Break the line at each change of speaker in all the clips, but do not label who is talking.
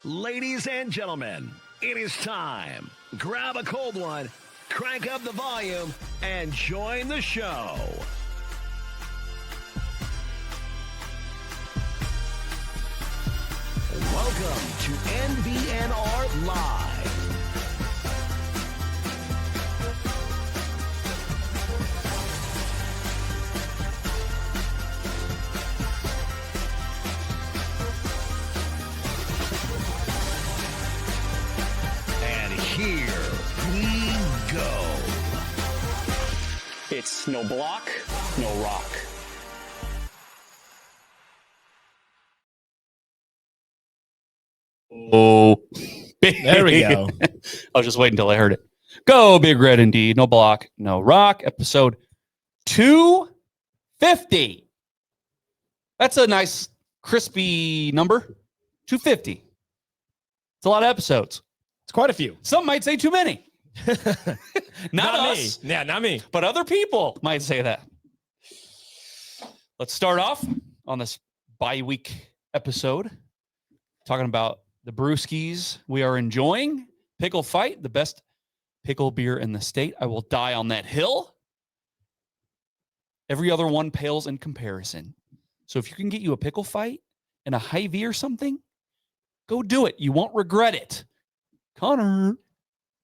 Ladies and gentlemen, it is time. Grab a cold one, crank up the volume, and join the show. Welcome to NBNR Live. And here we go.
It's no block, no rock. Oh,
There we go.
I was just waiting until I heard it. Go Big Red indeed. No block, no rock. Episode 250. That's a nice crispy number. 250. It's a lot of episodes.
It's quite a few.
Some might say too many. Not
me.
us,
Yeah, not me.
but other people might say that. Let's start off on this bye-week episode talking about the brewskis we are enjoying. Pickle Fight, the best pickle beer in the state. I will die on that hill. Every other one pales in comparison. So if you can get you a Pickle Fight and a Hy-Vee or something, go do it. You won't regret it. Connor.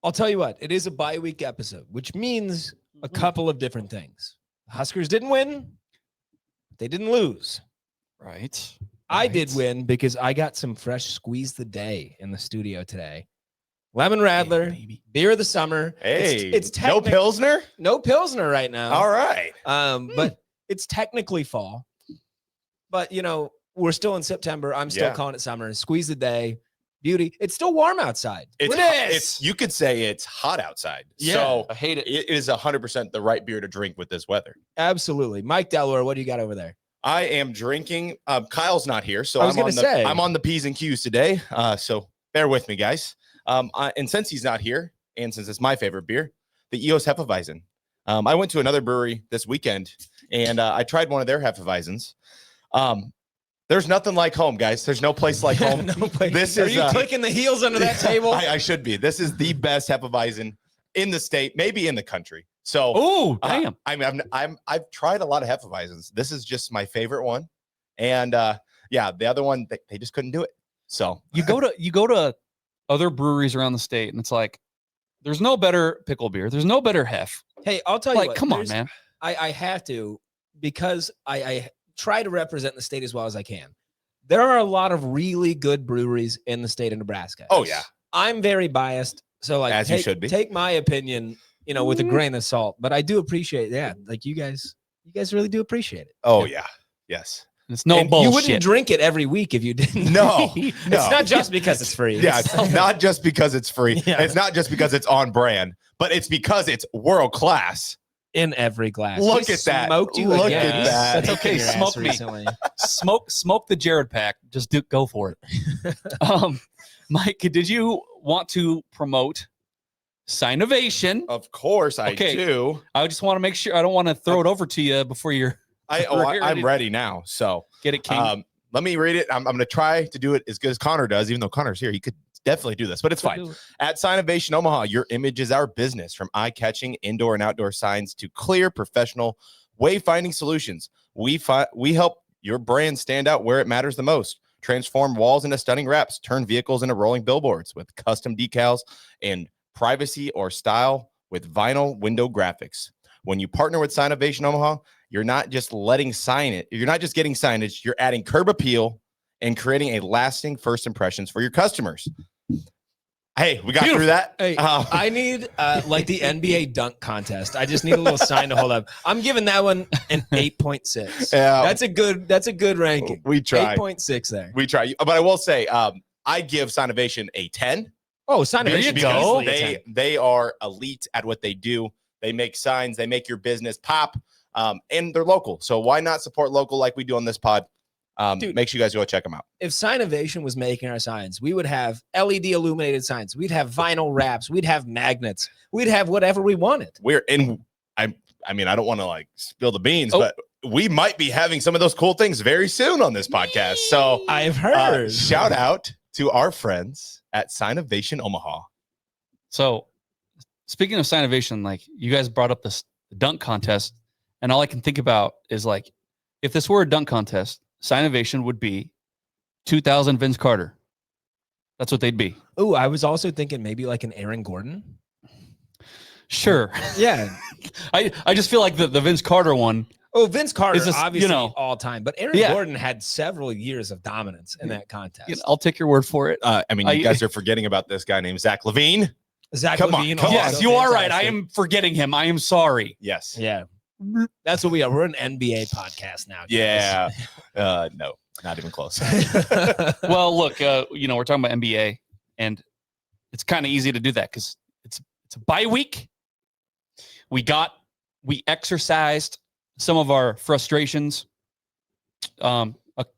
I'll tell you what, it is a bye-week episode, which means a couple of different things. The Huskers didn't win. They didn't lose.
Right.
I did win because I got some fresh Squeeze the Day in the studio today. Lemon Radler,
baby.
beer of the summer.
Hey,
it's
no Pilsner?
No Pilsner right now.
All right.
But it's technically fall. But, you know, we're still in September. I'm still
Yeah.
calling it summer. Squeeze the Day. Beauty. It's still warm outside.
It's you could say it's hot outside.
Yeah,
So
I hate it.
it is 100% the right beer to drink with this weather.
Absolutely. Mike Delaware, what do you got over there?
I am drinking. Kyle's not here, so
I was
I'm
gonna say.
I'm on the P's and Q's today. So bear with me, guys. And since he's not here, and since it's my favorite beer, the EOS Hefeweizen. I went to another brewery this weekend, and I tried one of their Hefeweizens. There's nothing like home, guys. There's no place like home.
No place.
This
Are
is
you clicking the heels under that table?
I should be. This is the best Hefeweizen in the state, maybe in the country. So,
Oh, damn.
I've tried a lot of Hefeweizens. This is just my favorite one, and yeah, the other one they just couldn't do it. So
You go to other breweries around the state, and it's like, there's no better pickle beer. There's no better hef.
Hey, I'll tell you
Like,
what,
come on,
there's-
man.
I have to, because I try to represent the state as well as I can. There are a lot of really good breweries in the state of Nebraska.
Oh, yeah.
I'm very biased. So like
As you should be.
Take my opinion, you know, with a grain of salt. But I do appreciate, like you guys really do appreciate it.
oh yeah, yes.
It's no
And
bullshit.
you wouldn't drink it every week if you didn't.
No,
It's
no.
not just because it's free.
Yeah, it's not just because it's free.
Yeah.
It's not just because it's on brand, but it's because it's world class.
In every glass.
Look
We
at that.
Smoked you
Look
again.
at that.
That's okay.
Kicking your ass
Smoke me.
recently.
smoke the Jared pack. Just go for it. Mike, did you want to promote Sinovation?
Of course, I
Okay.
do.
I just want to make sure I don't want to throw it over to you before you're
I'm ready now. So
get it, King.
let me read it. I'm going to try to do it as good as Connor does, even though Connor's here. He could definitely do this, but it's fine. At Sinovation Omaha, your image is our business. From eye-catching indoor and outdoor signs to clear, professional wayfinding solutions, we help your brand stand out where it matters the most. Transform walls into stunning wraps, turn vehicles into rolling billboards with custom decals and privacy or style with vinyl window graphics. When you partner with Sinovation Omaha, you're not just getting signage, you're adding curb appeal and creating a lasting first impressions for your customers. Hey, we got through that.
Hey, I need like the NBA dunk contest. I just need a little sign to hold up. I'm giving that one an 8.6.
Yeah.
That's a good ranking.
We try.
8.6 there.
We try. But I will say, I give Sinovation a 10.
Oh, sign
There you
it.
go.
They are elite at what they do. They make signs. They make your business pop. And they're local. So why not support local like we do on this pod?
Dude.
Make sure you guys go check them out.
If Sinovation was making our signs, we would have LED illuminated signs. We'd have vinyl wraps. We'd have magnets. We'd have whatever we wanted.
I mean, I don't want to like spill the beans, but we might be having some of those cool things very soon on this podcast. So
I've heard.
shout out to our friends at Sinovation Omaha.
So, speaking of Sinovation, like you guys brought up this dunk contest, and all I can think about is like, if this were a dunk contest, Sinovation would be 2000 Vince Carter. That's what they'd be.
Oh, I was also thinking maybe like an Aaron Gordon.
Sure.
Yeah.
I just feel like the Vince Carter one.
Oh, Vince Carter,
It's just,
obviously
you know,
all time, but Aaron
Yeah.
Gordon had several years of dominance in that contest.
I'll take your word for it.
I mean, you guys are forgetting about this guy named Zach LaVine.
Zach
Come on,
LaVine.
come on.
Yes,
also
you are right. I
fantastic.
am forgetting him. I am sorry.
Yes.
Yeah. That's what we are. We're an NBA podcast now.
Yeah. No, not even close.
Well, look, we're talking about NBA, and it's kind of easy to do that because it's a bye week. We exercised some of our frustrations a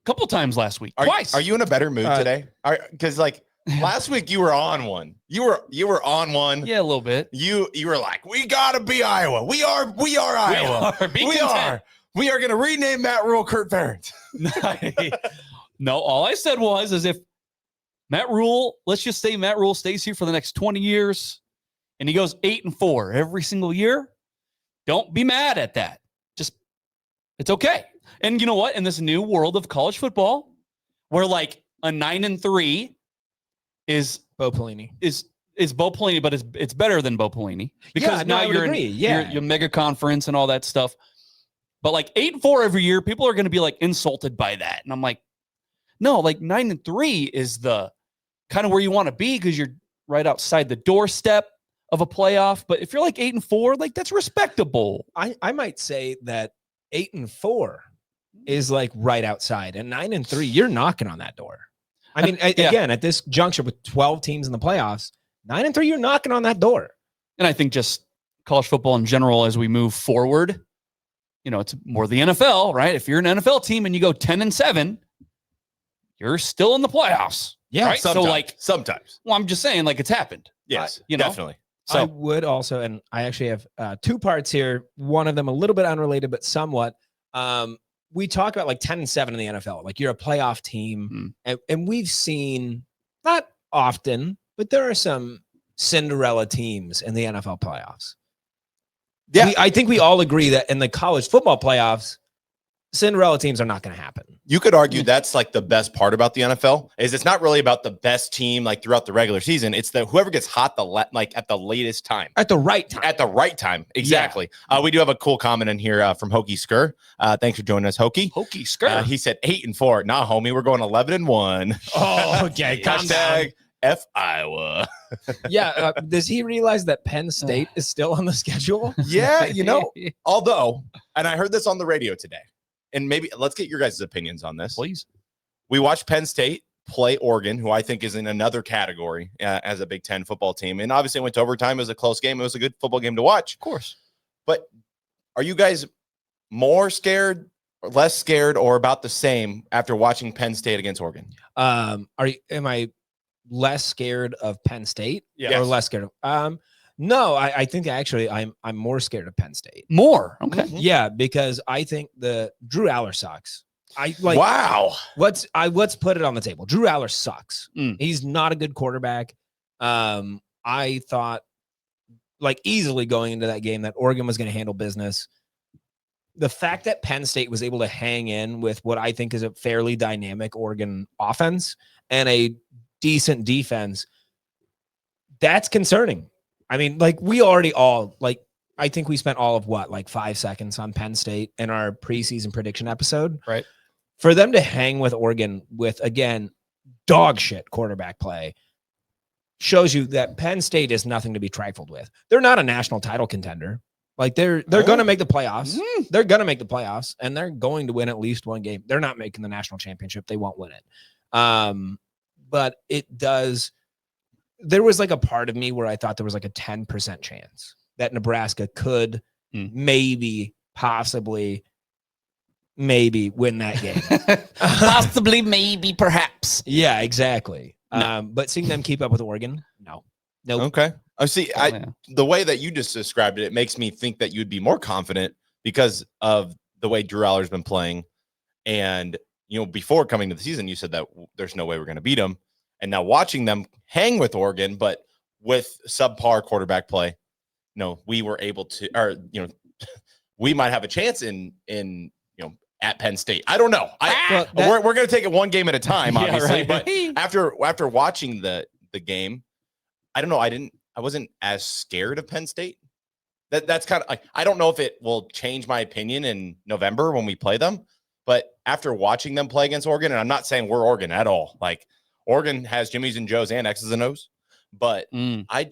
couple times last week. Twice.
Are you in a better mood today? Because like last week you were on one. You were on one.
Yeah, a little bit.
You were like, we gotta be Iowa. We are Iowa. We are gonna rename Matt Rule Kurt Ferentz.
No, all I said was as if Matt Rule, let's just say Matt Rule stays here for the next 20 years and he goes 8-4 every single year. Don't be mad at that. Just, it's okay. And you know what? In this new world of college football, where like a 9-3 is
Bo Pelini.
is Bo Pelini, but it's better than Bo Pelini because now you're in your mega conference and all that stuff. But like 8-4 every year, people are going to be like insulted by that. And I'm like, no, like 9-3 is the kind of where you want to be because you're right outside the doorstep of a playoff. But if you're like 8-4, like that's respectable.
I might say that 8-4 is like right outside, and 9-3, you're knocking on that door. I mean, again, at this juncture with 12 teams in the playoffs, 9-3, you're knocking on that door.
And I think just college football in general, as we move forward, it's more the NFL, right? If you're an NFL team and you go 10-7, you're still in the playoffs.
Yeah.
Right?
Sometimes.
Well, I'm just saying, like it's happened.
Yes,
you know?
definitely.
So I would also, and I actually have 2 parts here. One of them a little bit unrelated, but somewhat. We talk about like 10-7 in the NFL. Like you're a playoff team, and we've seen, not often, but there are some Cinderella teams in the NFL playoffs. Yeah, I think we all agree that in the college football playoffs, Cinderella teams are not going to happen.
You could argue that's like the best part about the NFL is it's not really about the best team like throughout the regular season. It's the whoever gets hot at the latest time.
At the right time.
At the right time. Exactly. Yeah. We do have a cool comment in here from Huskers. Thanks for joining us, Hokie.
Huskers.
He said 8-4. Nah, homie, we're going 11-1.
Oh, okay.
Hashtag F Iowa.
Yeah. Does he realize that Penn State is still on the schedule?
Yeah. Although, and I heard this on the radio today. And maybe let's get your guys' opinions on this.
Please.
We watched Penn State play Oregon, who I think is in another category as a Big Ten football team. And obviously it went to overtime. It was a close game. It was a good football game to watch.
Of course.
But are you guys more scared, or less scared, or about the same after watching Penn State against Oregon?
Am I less scared of Penn State or less scared of No, I think actually I'm more scared of Penn State.
More. Okay.
Mm-hmm. Yeah, because I think the Drew Aller sucks.
Wow.
Let's put it on the table. Drew Aller sucks. He's not a good quarterback. I thought like easily going into that game that Oregon was going to handle business. The fact that Penn State was able to hang in with what I think is a fairly dynamic Oregon offense and a decent defense, that's concerning. I mean, like we already I think we spent all of 5 seconds on Penn State in our preseason prediction episode.
Right.
For them to hang with Oregon with, again, dog shit quarterback play shows you that Penn State is nothing to be trifled with. They're not a national title contender. Like they're going to make the playoffs. They're going to make the playoffs and they're going to win at least one game. They're not making the national championship. They won't win it. But it does. There was like a part of me where I thought there was like a 10% chance that Nebraska could possibly win that game.
Possibly, maybe, perhaps.
Yeah, exactly.
No.
But seeing them keep up with Oregon, no.
Okay. The way that you just described it, it makes me think that you'd be more confident because of the way Drew Aller's been playing. And, before coming to the season, you said that there's no way we're going to beat them. And now watching them hang with Oregon, but with subpar quarterback play, we were able to, or we might have a chance in at Penn State. I don't know. We're going to take it one game at a time, obviously.
Yeah, right.
But after watching the game, I don't know. I wasn't as scared of Penn State. That's kind of like, I don't know if it will change my opinion in November when we play them. But after watching them play against Oregon, and I'm not saying we're Oregon at all. Like Oregon has Jimmys and Joes and X's and O's, but I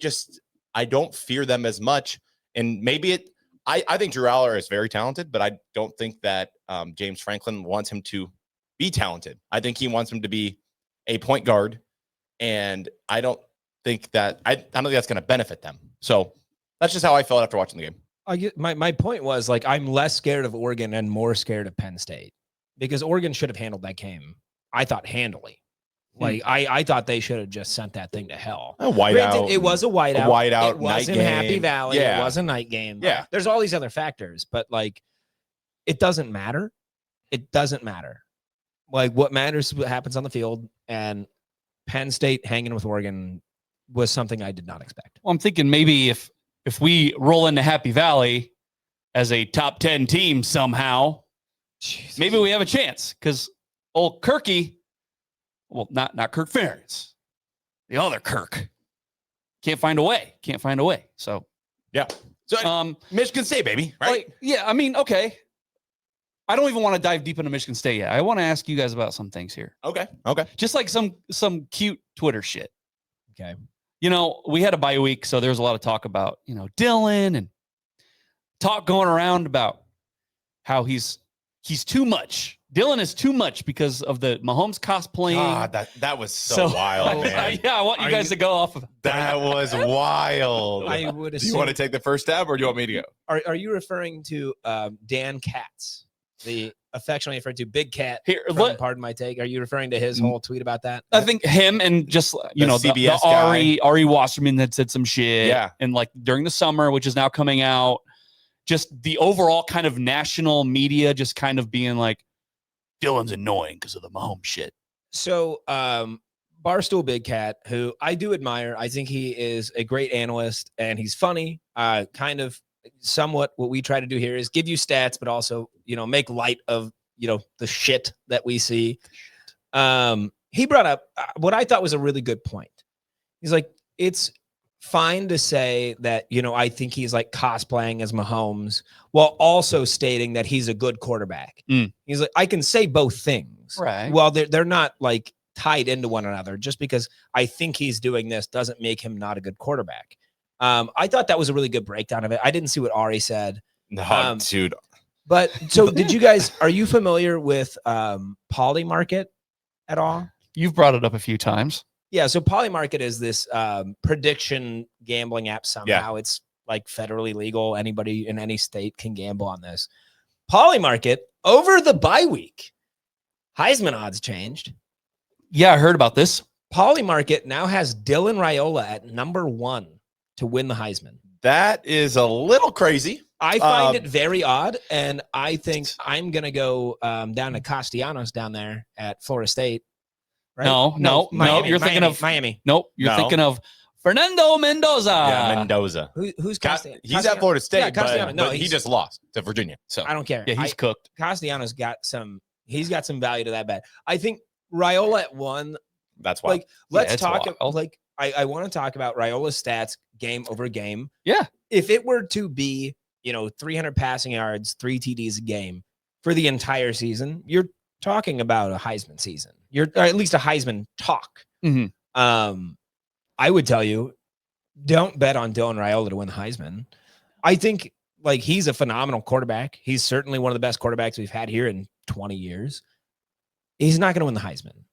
don't fear them as much. And maybe I think Drew Aller is very talented, but I don't think that James Franklin wants him to be talented. I think he wants him to be a point guard, and I don't think that's going to benefit them. So that's just how I felt after watching the game.
My point was, like, I'm less scared of Oregon and more scared of Penn State because Oregon should have handled that game, I thought, handily. Like, I thought they should have just sent that thing to hell.
A whiteout.
It was a whiteout. It was in Happy Valley.
Yeah.
It was a night game.
Yeah.
There's all these other factors, but, like, it doesn't matter. It doesn't matter. Like, what matters is what happens on the field, and Penn State hanging with Oregon was something I did not expect.
Well, I'm thinking maybe if we roll into Happy Valley as a top 10 team somehow, maybe we have a chance, because old Kirky, well, not Kirk Ferentz, the other Kirk, can't find a way. So,
yeah. So, Michigan State, baby, right?
Like, yeah, I mean, okay. I don't even want to dive deep into Michigan State yet. I want to ask you guys about some things here.
Okay.
Just like some cute Twitter shit.
Okay.
We had a bye week, so there's a lot of talk about, Dylan, and talk going around about how he's too much. Dylan is too much because of the Mahomes cosplaying.
God, that was so wild, man.
Yeah, I want you guys to go off of
that. Was wild.
I would assume.
Do you want to take the first stab, or do you want me to go?
Are you referring to Dan Katz, the affectionately referred to Big Cat? Pardon my take. Are you referring to his whole tweet about that?
I think him, and just the
CBS
the Ari Wasserman that said some shit.
Yeah,
and like during the summer, which is now coming out, just the overall kind of national media just kind of being like, Dylan's annoying because of the Mahomes shit.
So, Barstool Big Cat, who I do admire, I think he is a great analyst and he's funny. Kind of somewhat what we try to do here is give you stats, but also, make light of, the shit that we see. He brought up what I thought was a really good point. He's like, it's fine to say that, I think he's like cosplaying as Mahomes while also stating that he's a good quarterback. He's like, I can say both things.
Right.
Well, they're not like tied into one another. Just because I think he's doing this doesn't make him not a good quarterback. I thought that was a really good breakdown of it. I didn't see what Ari said.
No, dude.
But so are you familiar with Polymarket at all?
You've brought it up a few times.
Yeah, so Polymarket is this prediction gambling app somehow. Yeah. It's like federally legal. Anybody in any state can gamble on this. Polymarket, over the bye week, Heisman odds changed.
Yeah, I heard about this.
Polymarket now has Dylan Raiola at number 1 to win the Heisman.
That is a little crazy.
I find it very odd, and I think I'm going to go down to Castellanos down there at Florida State. Right?
No. You're thinking of
Miami.
Nope. You're thinking of Fernando Mendoza.
Yeah, Mendoza.
Who's Castellanos?
He's at Florida State,
yeah,
but he just lost to Virginia. So
I don't care.
Yeah, he's cooked.
Castellanos he's got some value to that bet. I think Raiola at 1.
That's why.
Like, let's talk. Like, I want to talk about Raiola's stats game over game.
Yeah.
If it were to be, 300 passing yards, 3 TDs a game for the entire season, you're talking about a Heisman season. Or at least a Heisman talk.
Mm-hmm.
I would tell you, don't bet on Dylan Raiola to win the Heisman. I think like he's a phenomenal quarterback. He's certainly one of the best quarterbacks we've had here in 20 years. He's not going to win the Heisman.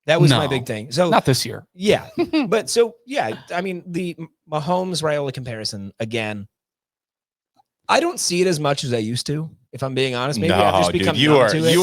That was my big thing. So
not this year.
Yeah. But I mean, the Mahomes Raiola comparison again, I don't see it as much as I used to. If I'm being honest, maybe I've just become
you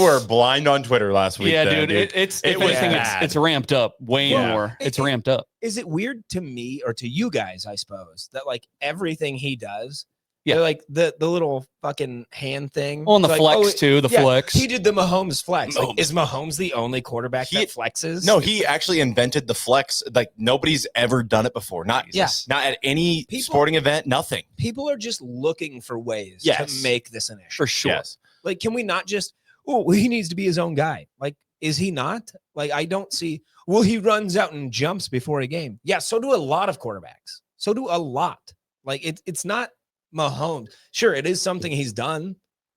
were blind on Twitter last week.
Yeah, dude. It's ramped up way more. It's ramped up.
Is it weird to me or to you guys, I suppose, that like everything he does
Yeah.
They're like the little fucking hand thing.
On the
It's
flex
like,
too, the flex.
He did the Mahomes flex. Like,
Mahomes.
is Mahomes the only quarterback that flexes?
No, he actually invented the flex. Like nobody's ever done it before. Not at any sporting event. Nothing.
People are just looking for ways to make this an issue.
For sure.
Yes.
Like, can we not just? Oh, he needs to be his own guy. Like, is he not? Like, I don't see. Well, he runs out and jumps before a game. Yeah, so do a lot of quarterbacks. So do a lot. Like, it's not Mahomes. Sure, it is something he's done,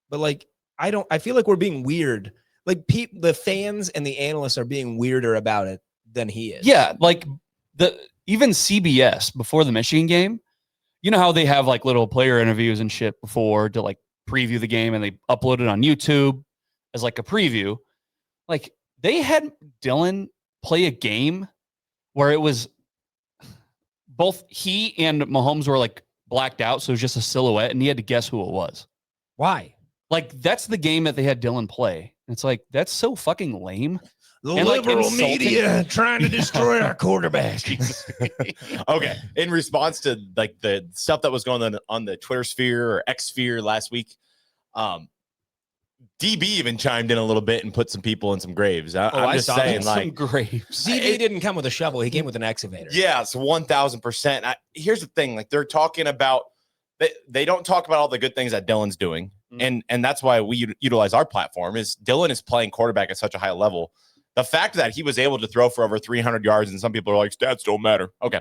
but like, I feel like we're being weird. Like, the fans and the analysts are being weirder about it than he is.
Yeah, like even CBS before the Michigan game, you know how they have like little player interviews and shit before to like preview the game, and they upload it on YouTube as like a preview. Like, they had Dylan play a game where it was both he and Mahomes were like blacked out, so it was just a silhouette, and he had to guess who it was.
Why?
Like, that's the game that they had Dylan play. It's like, that's so fucking lame.
The
And, like,
liberal
insulting.
media trying to destroy our quarterback.
Okay. In response to like the stuff that was going on the Twitter sphere or X sphere last week, DB even chimed in a little bit and put some people in some graves. I'm just saying, like,
some graves.
DB didn't come with a shovel. He came with an excavator.
Yes, 1,000%. Here's the thing: like, they're talking about they don't talk about all the good things that Dylan's doing, and that's why we utilize our platform. Is Dylan is playing quarterback at such a high level. The fact that he was able to throw for over 300 yards, and some people are like, stats don't matter. Okay,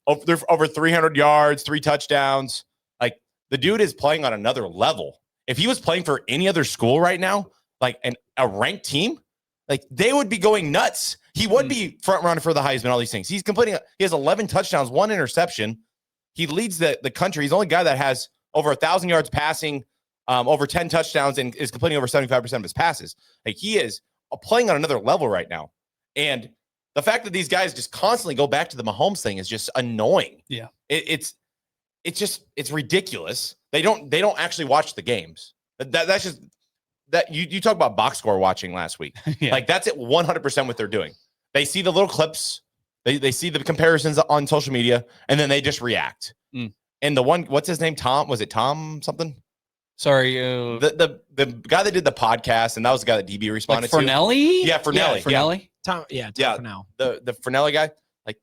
over 300 yards, 3 touchdowns. Like, the dude is playing on another level. If he was playing for any other school right now, like a ranked team, like, they would be going nuts. He would be front runner for the Heisman, all these things. He's completing. He has 11 touchdowns, 1 interception. He leads the country. He's the only guy that has over 1,000 yards passing, over 10 touchdowns, and is completing over 75% of his passes. Like, he is playing on another level right now. And the fact that these guys just constantly go back to the Mahomes thing is just annoying.
Yeah.
It's ridiculous. They don't actually watch the games. That's just that you talk about box score watching last week.
Yeah.
Like, that's it 100% what they're doing. They see the little clips, they see the comparisons on social media, and then they just react. And the one, what's his name? Tom? Was it Tom something?
Sorry,
The guy that did the podcast, and that was the guy that DB responded
like Fornelli?
to. Yeah, Fornelli.
Fornelli.
Tom Fornell.
The Fornelli guy. Like,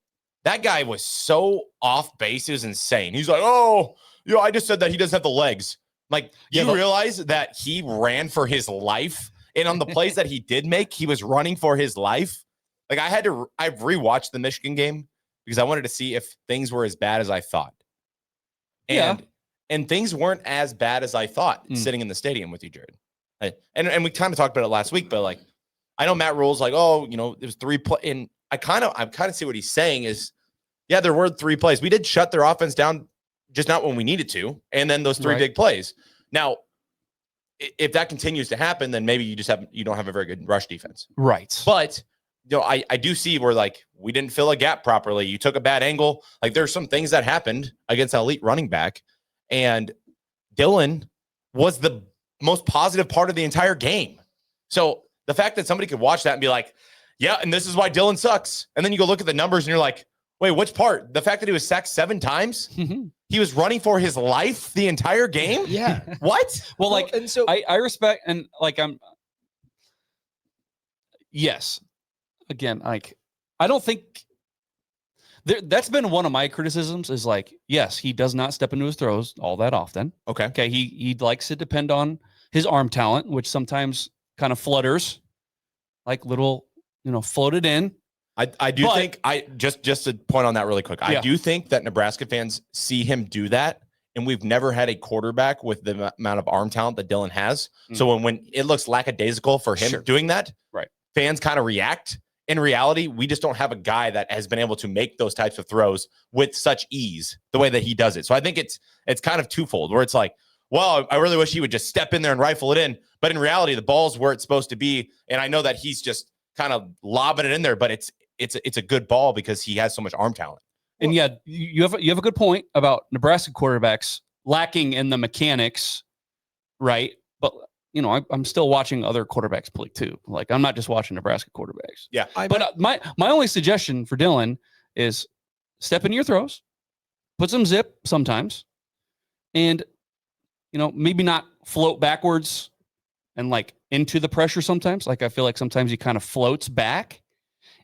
that guy was so off base, it was insane. He's like, oh, I just said that he doesn't have the legs. Like, you realize that he ran for his life, and on the plays that he did make, he was running for his life. Like, I've rewatched the Michigan game because I wanted to see if things were as bad as I thought. And things weren't as bad as I thought sitting in the stadium with you, Jared. And we kind of talked about it last week, but like, I know Matt Rule's like, oh, it was 3 play, and I kind of see what he's saying is, yeah, there were 3 plays. We did shut their offense down, just not when we needed to, and then those 3 big plays. Now, if that continues to happen, then maybe you don't have a very good rush defense,
Right.
But I do see where, like, we didn't fill a gap properly. You took a bad angle. Like, there's some things that happened against an elite running back, and Dylan was the most positive part of the entire game. So the fact that somebody could watch that and be like, yeah, and this is why Dylan sucks. And then you go look at the numbers and you're like, wait, which part? The fact that he was sacked 7 times? He was running for his life the entire game?
Yeah.
What?
Well, like,
and so
I respect, and like, yes. Again, like, I don't think that's been one of my criticisms is like, yes, he does not step into his throws all that often. Okay. He likes to depend on his arm talent, which sometimes kind of flutters, like little, floated in.
I do think just to point on that really quick. I do think that Nebraska fans see him do that, and we've never had a quarterback with the amount of arm talent that Dylan has. So when it looks lackadaisical for him doing that, fans kind of react. In reality, we just don't have a guy that has been able to make those types of throws with such ease the way that he does it. So I think it's kind of twofold, where it's like, well, I really wish he would just step in there and rifle it in. But in reality, the ball's where it's supposed to be. And I know that he's just kind of lobbing it in there, but it's a good ball because he has so much arm talent.
And yeah, you have a good point about Nebraska quarterbacks lacking in the mechanics, right? But I'm still watching other quarterbacks play too. Like, I'm not just watching Nebraska quarterbacks.
Yeah.
But my only suggestion for Dylan is step into your throws, put some zip sometimes, and maybe not float backwards and like into the pressure sometimes. Like I feel like sometimes he kind of floats back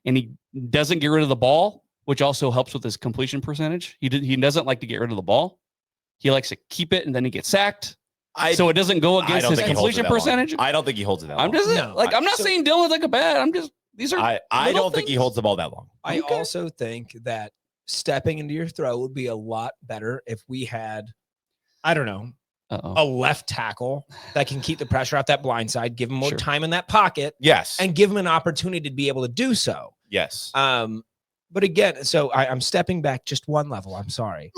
and he doesn't get rid of the ball, which also helps with his completion percentage. He doesn't like to get rid of the ball. He likes to keep it and then he gets sacked. So it doesn't go against his completion percentage.
I don't think he holds it that long.
I'm just I'm not saying Dylan's like a bad. I'm just
I don't think he holds the ball that long.
I also think that stepping into your throw would be a lot better if we had, I don't know, a left tackle that can keep the pressure off that blind side, give him more time in that pocket.
Yes.
And give him an opportunity to be able to do so.
Yes.
But again, so I'm stepping back just one level. I'm sorry.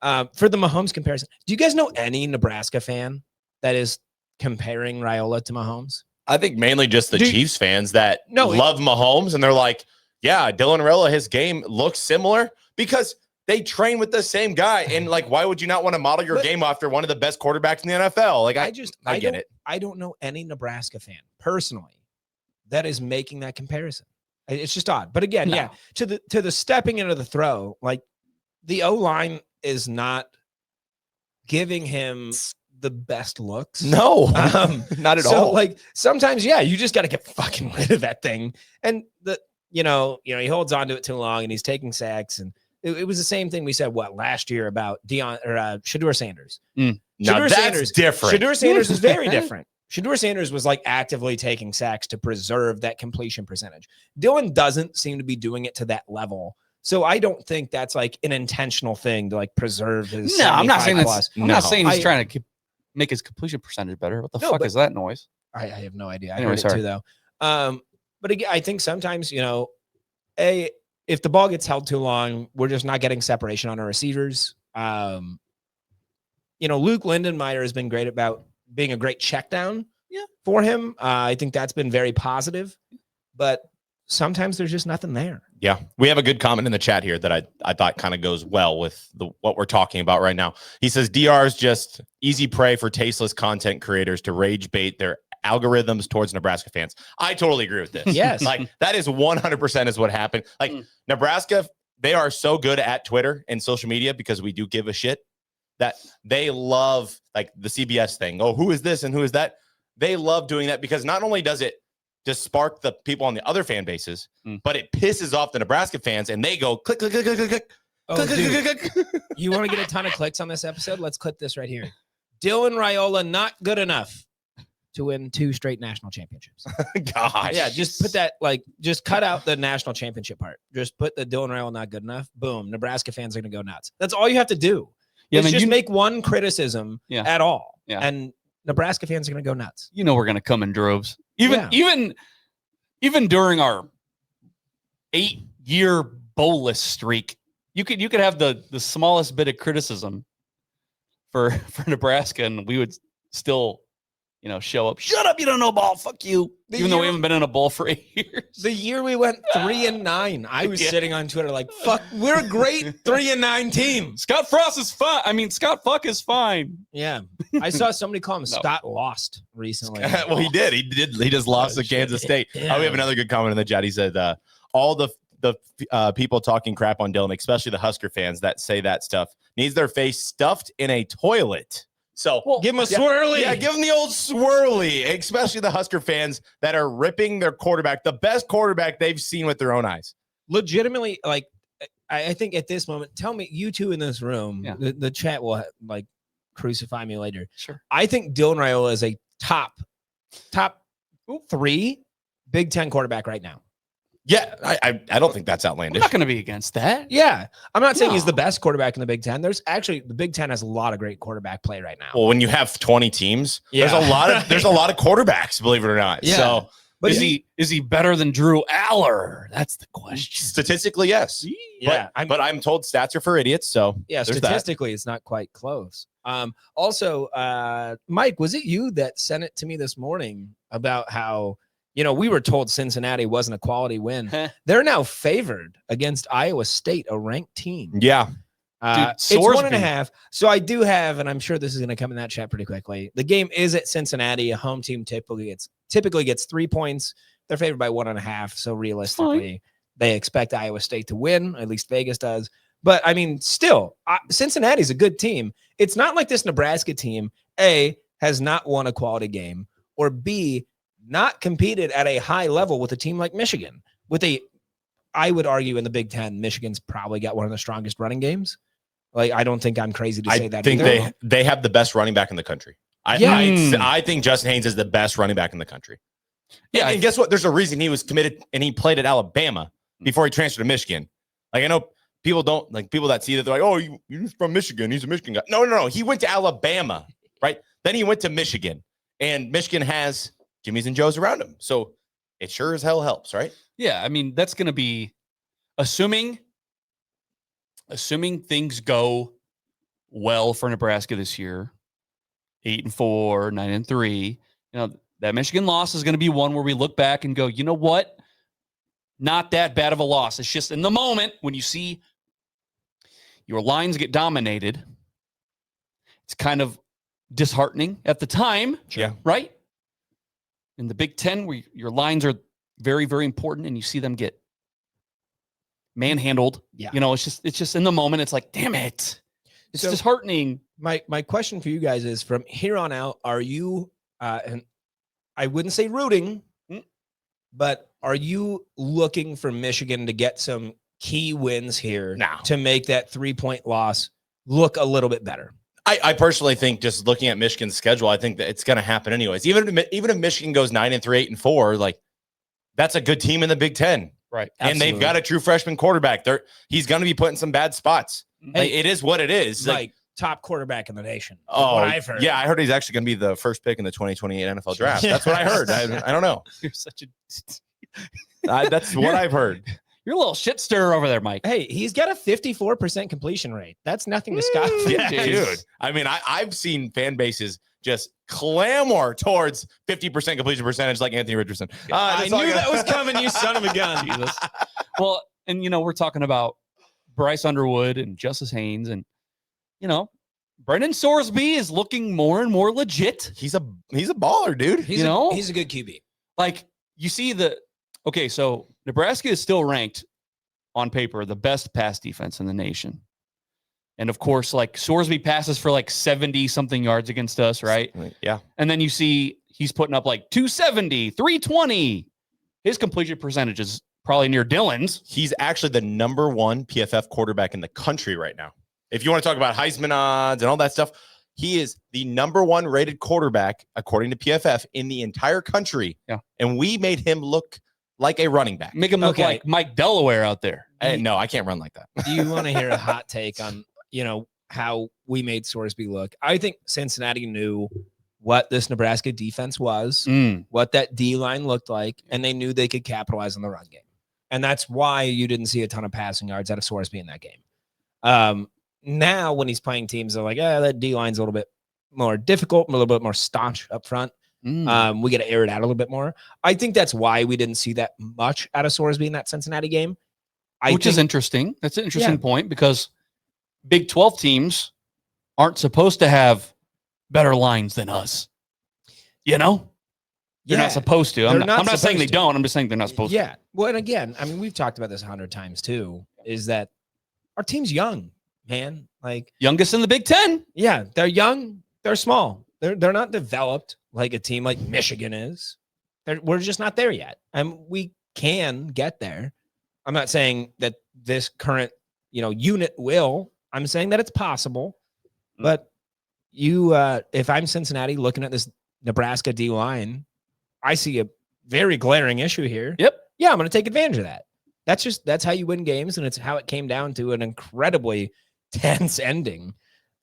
For the Mahomes comparison, do you guys know any Nebraska fan that is comparing Raiola to Mahomes?
I think mainly just the Chiefs fans that love Mahomes, and they're like, yeah, Dylan Raiola, his game looks similar because they train with the same guy. And like, why would you not want to model your game after one of the best quarterbacks in the NFL? Like, I get it.
I don't know any Nebraska fan personally that is making that comparison. It's just odd. But again, to the stepping into the throw, like the O-line is not giving him the best looks.
No, not at all.
Like sometimes, you just got to get fucking rid of that thing. And he holds on to it too long and he's taking sacks. And it was the same thing we said, last year about Shedeur Sanders.
Now that's different.
Shedeur Sanders is very different. Shedeur Sanders was like actively taking sacks to preserve that completion percentage. Dylan doesn't seem to be doing it to that level. So I don't think that's like an intentional thing to like preserve his.
No, I'm not saying that's. I'm not saying he's trying to make his completion percentage better. What the fuck is that noise?
I have no idea. I heard it too though. But again, I think sometimes if the ball gets held too long, we're just not getting separation on our receivers. Luke Lindenmeyer has been great about being a great check down for him. I think that's been very positive, but sometimes there's just nothing there.
Yeah. We have a good comment in the chat here that I thought kind of goes well with what we're talking about right now. He says, DR is just easy prey for tasteless content creators to rage bait their algorithms towards Nebraska fans. I totally agree with this.
Yes.
Like that is 100% is what happened. Like Nebraska, they are so good at Twitter and social media because we do give a shit that they love like the CBS thing. Oh, who is this and who is that? They love doing that because not only does it just spark the people on the other fan bases, but it pisses off the Nebraska fans and they go click, click, click, click, click, click.
You want to get a ton of clicks on this episode? Let's clip this right here. Dylan Raiola not good enough to win 2 straight national championships.
Gosh.
Yeah, just put that, just cut out the national championship part. Just put the Dylan Raiola not good enough. Boom. Nebraska fans are going to go nuts. That's all you have to do. Yeah, just make one criticism at all. Yeah. And Nebraska fans are going to go nuts.
We're going to come in droves. Even during our 8-year bowlless streak, you could have the smallest bit of criticism for Nebraska, and we would still, show up. Shut up! You don't know ball. Fuck you. Even though we haven't been in a bowl for 8 years.
The year we went 3-9, I was sitting on Twitter like, "Fuck, we're a great 3-9 team."
Scott Frost is fine. I mean, Scott Fuck is fine.
Yeah, I saw somebody call him Scott Lost recently.
Well, he did. He just lost to Kansas State. Yeah. We have another good comment in the chat. He said, "All the people talking crap on Dylan, especially the Husker fans that say that stuff, needs their face stuffed in a toilet." So
give him a swirly.
Yeah, give him the old swirly, especially the Husker fans that are ripping their quarterback, the best quarterback they've seen with their own eyes.
Legitimately, I think at this moment, tell me, you two in this room, the chat will crucify me later.
Sure.
I think Dylan Raiola is a top 3 Big Ten quarterback right now.
Yeah, I don't think that's outlandish.
I'm not going to be against that.
Yeah, I'm not saying he's the best quarterback in the Big Ten. There's actually the Big Ten has a lot of great quarterback play right now.
Well, when you have 20 teams, there's a lot of quarterbacks, believe it or not. Yeah. So,
but is he better than Drew Aller? That's the question.
Statistically, yes.
Yeah,
but I'm told stats are for idiots. So
yeah, statistically, it's not quite close. Also, Mike, was it you that sent it to me this morning about how? We were told Cincinnati wasn't a quality win. They're now favored against Iowa State, a ranked team.
Yeah.
It's 1.5. So I do have, and I'm sure this is going to come in that chat pretty quickly. The game is at Cincinnati. A home team typically gets 3 points. They're favored by 1.5. So realistically, they expect Iowa State to win. At least Vegas does. But I mean, still, Cincinnati's a good team. It's not like this Nebraska team A, has not won a quality game, or B, not competed at a high level with a team like Michigan. I would argue in the Big Ten, Michigan's probably got one of the strongest running games. Like, I don't think I'm crazy to say that.
I think
either.
they have the best running back in the country. I think Justin Haynes is the best running back in the country. Yeah, and guess what? There's a reason he was committed and he played at Alabama before he transferred to Michigan. Like, I know people don't like people that see that they're like, oh, you're from Michigan. He's a Michigan guy. No. He went to Alabama, right? Then he went to Michigan, and Michigan has Jimmys and Joes around him. So it sure as hell helps, right?
Yeah, I mean, that's going to be assuming things go well for Nebraska this year, 8-4, 9-3. You know, that Michigan loss is going to be one where we look back and go, you know what? Not that bad of a loss. It's just in the moment when you see your lines get dominated, it's kind of disheartening at the time.
Yeah.
Right? In the Big Ten, where your lines are very, very important, and you see them get manhandled.
Yeah.
You know, it's just in the moment, it's like, damn it. It's disheartening.
My question for you guys is, from here on out, are you and I wouldn't say rooting, but are you looking for Michigan to get some key wins here to make that 3-point loss look a little bit better?
I personally think, just looking at Michigan's schedule, I think that it's going to happen anyways. Even if Michigan goes 9-3, 8-4, like, that's a good team in the Big Ten.
Right.
And they've got a true freshman quarterback. He's going to be put in some bad spots. Like, it is what it is.
Like, top quarterback in the nation.
Oh,
what I've heard.
Yeah, I heard he's actually going to be the first pick in the 2028 NFL draft. That's what I heard. I don't know.
You're such a...
That's what I've heard.
You're a little shit stirrer over there, Mike.
Hey, he's got a 54% completion rate. That's nothing to scoff at.
Yeah, dude. I mean, I've seen fan bases just clamor towards 50% completion percentage like Anthony Richardson.
I knew that was coming, you son of a gun.
Jesus. Well, and, you know, we're talking about Bryce Underwood and Justice Haynes, and, you know, Brendan Sorsby is looking more and more legit.
He's a baller, dude.
He's a good QB.
Like, you see okay, so Nebraska is still ranked on paper the best pass defense in the nation. And of course, like, Sorsby passes for like 70 something yards against us, right?
Yeah.
And then you see he's putting up like 270, 320. His completion percentage is probably near Dylan's.
He's actually the number 1 PFF quarterback in the country right now. If you want to talk about Heisman odds and all that stuff, he is the number 1 rated quarterback, according to PFF, in the entire country.
Yeah.
And we made him look like a running back.
Make him look like Mike Delaware out there.
No, I can't run like that.
Do you want to hear a hot take on, you know, how we made Sorsby look? I think Cincinnati knew what this Nebraska defense was, what that D-line looked like, and they knew they could capitalize on the run game. And that's why you didn't see a ton of passing yards out of Sorsby in that game. Now, when he's playing teams, they're like, that D-line's a little bit more difficult, a little bit more staunch up front. We got to air it out a little bit more. I think that's why we didn't see that much out of Sorsby in that Cincinnati game.
Which is interesting. That's an interesting point, because Big 12 teams aren't supposed to have better lines than us. You know? They're not supposed to. I'm not saying they don't. I'm just saying they're not supposed to.
Yeah. Well, and again, I mean, we've talked about this 100 times too, is that our team's young, man. Like,
youngest in the Big Ten.
Yeah, they're young. They're small. They're not developed like a team like Michigan is. We're just not there yet. And we can get there. I'm not saying that this current, unit will. I'm saying that it's possible. But if I'm Cincinnati looking at this Nebraska D line, I see a very glaring issue here.
Yep.
Yeah, I'm going to take advantage of that. That's how you win games, and it's how it came down to an incredibly tense ending.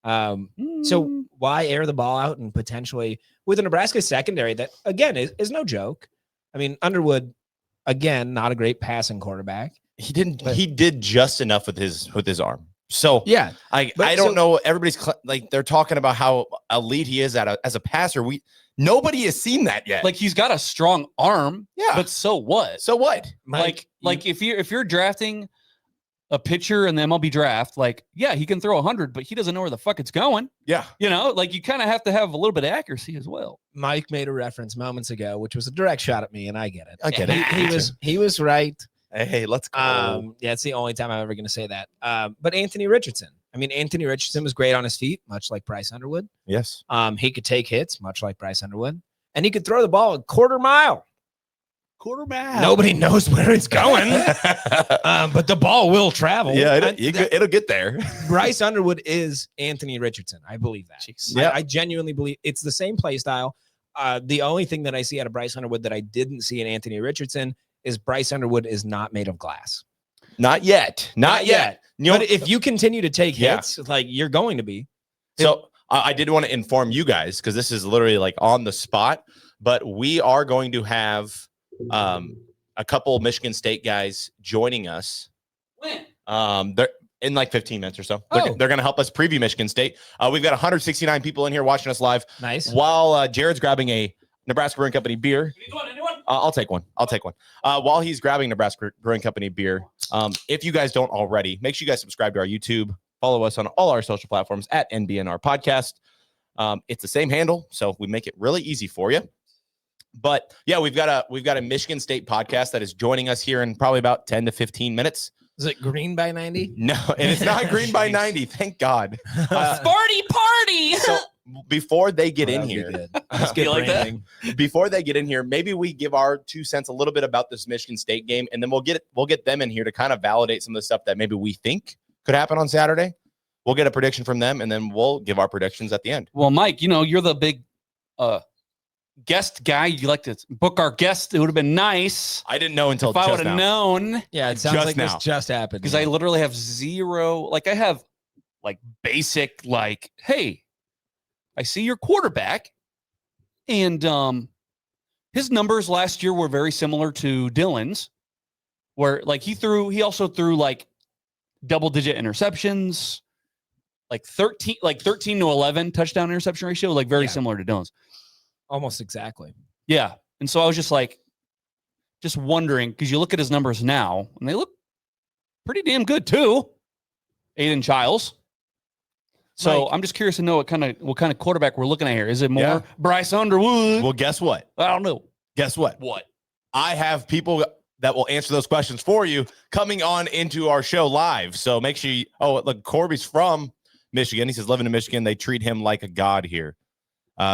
So why air the ball out and potentially with a Nebraska secondary that, again, is no joke. I mean, Underwood, again, not a great passing quarterback.
He did just enough with his arm. So
yeah,
I don't know. Everybody's they're talking about how elite he is as a passer. Nobody has seen that yet.
Like, he's got a strong arm.
Yeah,
but so what?
So what?
Mike, if you're drafting a pitcher in the MLB draft, he can throw 100, but he doesn't know where the fuck it's going.
Yeah,
you kind of have to have a little bit of accuracy as well.
Mike made a reference moments ago, which was a direct shot at me, and I get it.
I get it.
He was right.
Hey, let's go.
Yeah, it's the only time I'm ever going to say that. But Anthony Richardson, I mean, Anthony Richardson was great on his feet, much like Bryce Underwood.
Yes.
He could take hits, much like Bryce Underwood, and he could throw the ball a quarter mile. Nobody knows where it's going, but the ball will travel.
Yeah, it'll get there.
Bryce Underwood is Anthony Richardson. I believe that.
Yeah.
I genuinely believe it's the same play style. The only thing that I see out of Bryce Underwood that I didn't see in Anthony Richardson is Bryce Underwood is not made of glass.
Not yet. Not yet. You know,
but if you continue to take hits, like you're going to be.
So I did want to inform you guys because this is literally like on the spot, but we are going to have a couple Michigan State guys joining us.
When?
They're in like 15 minutes or so.
Oh.
They're going to help us preview Michigan State. We've got 169 people in here watching us live.
Nice.
While Jared's grabbing a Nebraska Brewing Company beer. I'll take one. While he's grabbing Nebraska Brewing Company beer, if you guys don't already, make sure you guys subscribe to our YouTube. Follow us on all our social platforms at NBNR Podcast. It's the same handle, so we make it really easy for you. But yeah, we've got a Michigan State podcast that is joining us here in probably about 10 to 15 minutes.
Is it green by 90?
No, and it's not green by 90. Thank God.
Sparty party.
So before they get in here, before they get in here, maybe we give our 2 cents a little bit about this Michigan State game, and then we'll get them in here to kind of validate some of the stuff that maybe we think could happen on Saturday. We'll get a prediction from them, and then we'll give our predictions at the end.
Well, Mike, you're the big guest guy. You like to book our guest. It would have been nice.
I didn't know until
if I would have known.
Yeah, it sounds like this just happened.
Because I literally have zero. Like I have like basic like, hey, I see your quarterback, and his numbers last year were very similar to Dylan's, where like he also threw like double-digit interceptions, like 13 to 11 touchdown interception ratio, like very similar to Dylan's.
Almost exactly.
Yeah. And so I was just wondering, because you look at his numbers now, and they look pretty damn good too. Aiden Childs. So I'm just curious to know what kind of quarterback we're looking at here. Is it more Bryce Underwood?
Well, guess what?
I don't know.
Guess what?
What?
I have people that will answer those questions for you coming on into our show live. So make sure look, Corby's from Michigan. He says, living in Michigan, they treat him like a god here.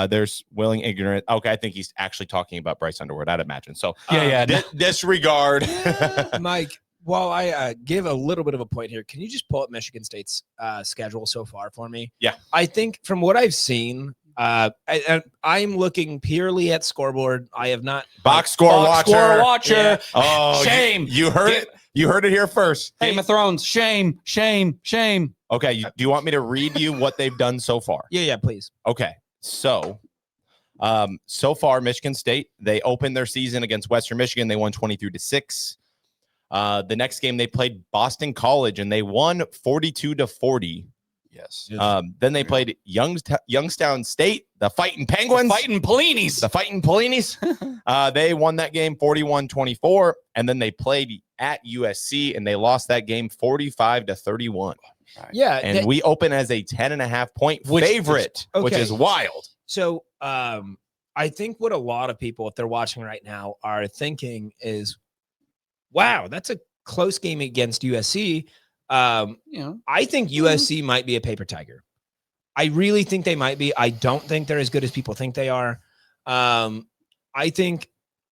There's willing ignorant. Okay, I think he's actually talking about Bryce Underwood, I'd imagine. So disregard.
Mike, while I give a little bit of a point here, can you just pull up Michigan State's schedule so far for me?
Yeah.
I think from what I've seen, I'm looking purely at scoreboard. I have not
box score watcher.
Yeah.
Oh,
shame.
You heard it. You heard it here first.
Game of Thrones. Shame.
Okay. Do you want me to read you what they've done so far?
Yeah, please.
Okay. So far, Michigan State, they opened their season against Western Michigan. They won 23-6. The next game they played Boston College, and they won 42-40.
Yes.
Then they played Youngstown State, the Fighting Penguins.
The Fighting Polinis.
They won that game 41-24, and then they played at USC, and they lost that game 45-31.
Yeah,
and we open as a 10.5 point favorite, which is wild.
So I think what a lot of people, if they're watching right now, are thinking is, wow, that's a close game against USC. I think USC might be a paper tiger. I really think they might be. I don't think they're as good as people think they are. I think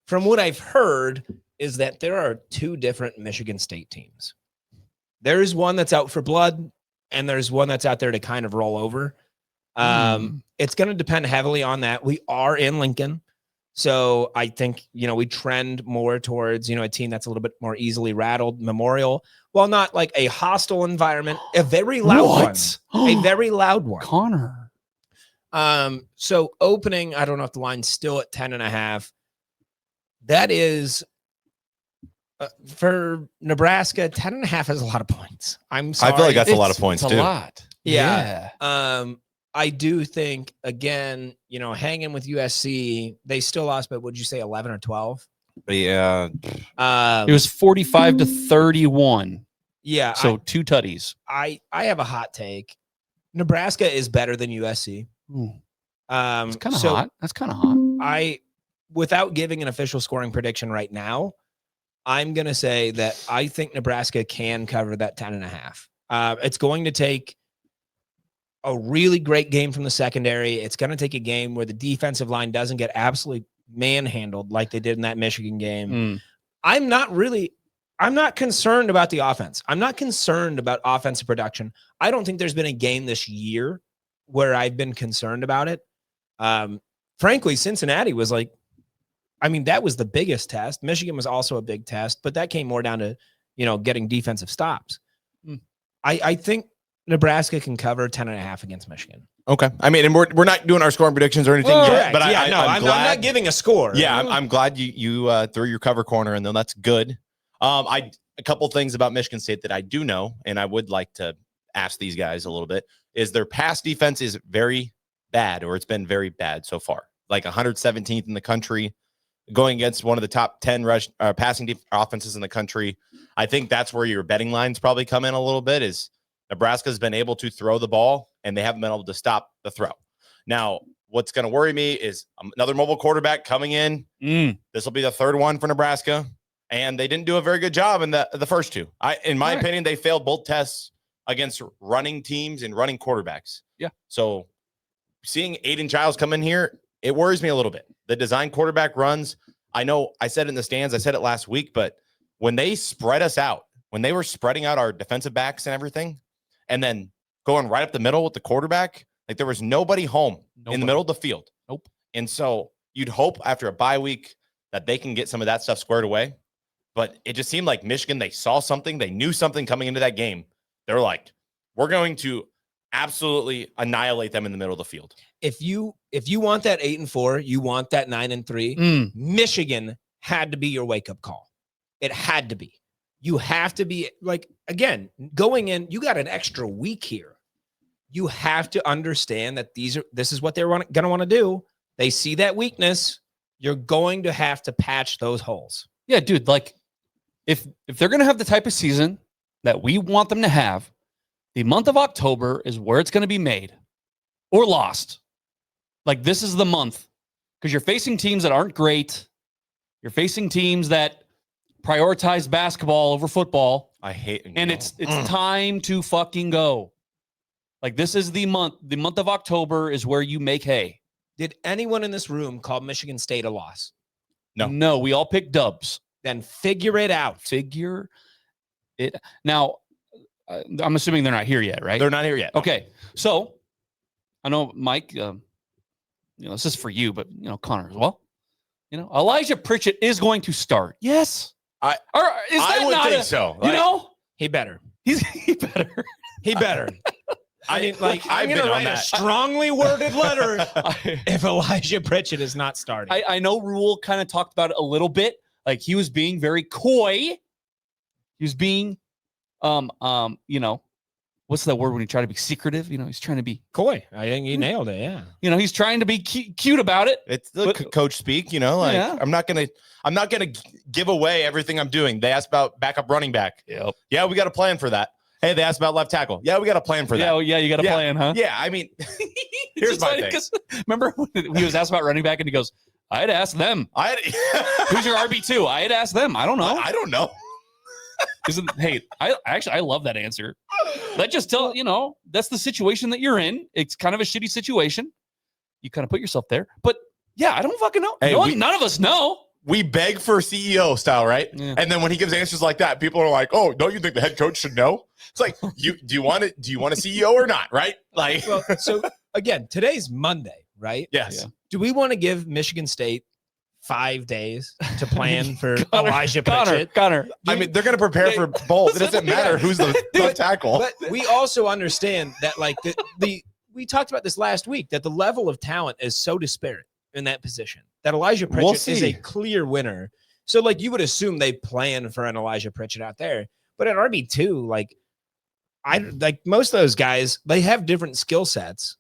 from what I've heard is that there are two different Michigan State teams. There's one that's out for blood, and there's one that's out there to kind of roll over. It's going to depend heavily on that. We are in Lincoln. So I think, we trend more towards, a team that's a little bit more easily rattled. Memorial, well, not like a hostile environment, a very loud one. A very loud one.
Connor.
So opening, I don't know if the line's still at 10.5. That is for Nebraska, 10.5 is a lot of points. I'm sorry.
I feel like that's a lot of points too.
A lot.
Yeah. I do think, again, hanging with USC, they still lost, but would you say 11 or 12?
Yeah.
It was 45-31.
Yeah.
So 2 tutties.
I have a hot take. Nebraska is better than USC.
It's kind of hot. That's kind of hot.
Without giving an official scoring prediction right now, I'm going to say that I think Nebraska can cover that 10.5. It's going to take a really great game from the secondary. It's going to take a game where the defensive line doesn't get absolutely manhandled like they did in that Michigan game. I'm not concerned about the offense. I'm not concerned about offensive production. I don't think there's been a game this year where I've been concerned about it. Frankly, Cincinnati was like, I mean, that was the biggest test. Michigan was also a big test, but that came more down to, getting defensive stops. I think Nebraska can cover 10.5 against Michigan.
Okay. I mean, and we're not doing our scoring predictions or anything yet, but I'm glad,
I'm not giving a score.
Yeah, I'm glad you threw your cover corner, and then that's good. A couple things about Michigan State that I do know, and I would like to ask these guys a little bit, is their pass defense is very bad, or it's been very bad so far. Like 117th in the country, going against one of the top 10 passing offenses in the country. I think that's where your betting lines probably come in a little bit, is Nebraska's been able to throw the ball, and they haven't been able to stop the throw. Now, what's going to worry me is another mobile quarterback coming in. This will be the third one for Nebraska, and they didn't do a very good job in the first two. In my opinion, they failed both tests against running teams and running quarterbacks.
Yeah.
So seeing Aiden Childs come in here, it worries me a little bit. The design quarterback runs, I know I said it in the stands, I said it last week, but when they spread us out, when they were spreading out our defensive backs and everything, and then going right up the middle with the quarterback, like there was nobody home in the middle of the field.
Nope.
And so you'd hope after a bye week that they can get some of that stuff squared away. But it just seemed like Michigan, they saw something, they knew something coming into that game. They're like, we're going to absolutely annihilate them in the middle of the field.
If you want that 8-4, you want that 9-3, Michigan had to be your wake-up call. It had to be. You have to be, like, again, going in, you got an extra week here. You have to understand that this is what they're going to want to do. They see that weakness. You're going to have to patch those holes.
Yeah, dude, like if they're going to have the type of season that we want them to have, the month of October is where it's going to be made or lost. Like, this is the month, because you're facing teams that aren't great. You're facing teams that prioritize basketball over football.
I hate it.
And it's time to fucking go. Like, this is the month. The month of October is where you make hay.
Did anyone in this room call Michigan State a loss?
No, we all picked dubs.
Then figure it out.
Figure it. Now, I'm assuming they're not here yet, right?
They're not here yet.
Okay. So I know, Mike, this is for you, but, Connor as well. Elijah Pritchett is going to start. Yes.
I would think so.
He better.
He better.
He better. I mean, I'm going to write a strongly worded letter if Elijah Pritchett is not starting.
I know Rule kind of talked about it a little bit. Like, he was being very coy. He was being, what's that word when you try to be secretive? He's trying to be
coy. I think you nailed it. Yeah.
He's trying to be cute about it.
It's the coach speak,
Yeah.
I'm not going to give away everything I'm doing. They asked about backup running back.
Yep.
Yeah, we got a plan for that. Hey, they asked about left tackle. Yeah, we got a plan for that.
Yeah, you got a plan, huh?
Yeah, I mean, here's my thing.
Remember when he was asked about running back and he goes, I had asked them. Who's your RB2? I had asked them. I don't know.
I don't know.
I love that answer. That just that's the situation that you're in. It's kind of a shitty situation. You kind of put yourself there. But yeah, I don't fucking know.
Hey,
none of us know.
We beg for CEO style, right?
Yeah.
And then when he gives answers like that, people are like, "Oh, don't you think the head coach should know?" It's like, do you want a CEO or not, right? Like,
so again, today's Monday, right?
Yes.
Yeah.
Do we want to give Michigan State 5 days to plan for Elijah Pritchett?
Connor.
I mean, they're going to prepare for both. It doesn't matter who's the left tackle.
But we also understand that, like, we talked about this last week, that the level of talent is so disparate in that position that Elijah Pritchett is a clear winner. So, like, you would assume they plan for an Elijah Pritchett out there. But at RB2, most of those guys, they have different skill sets,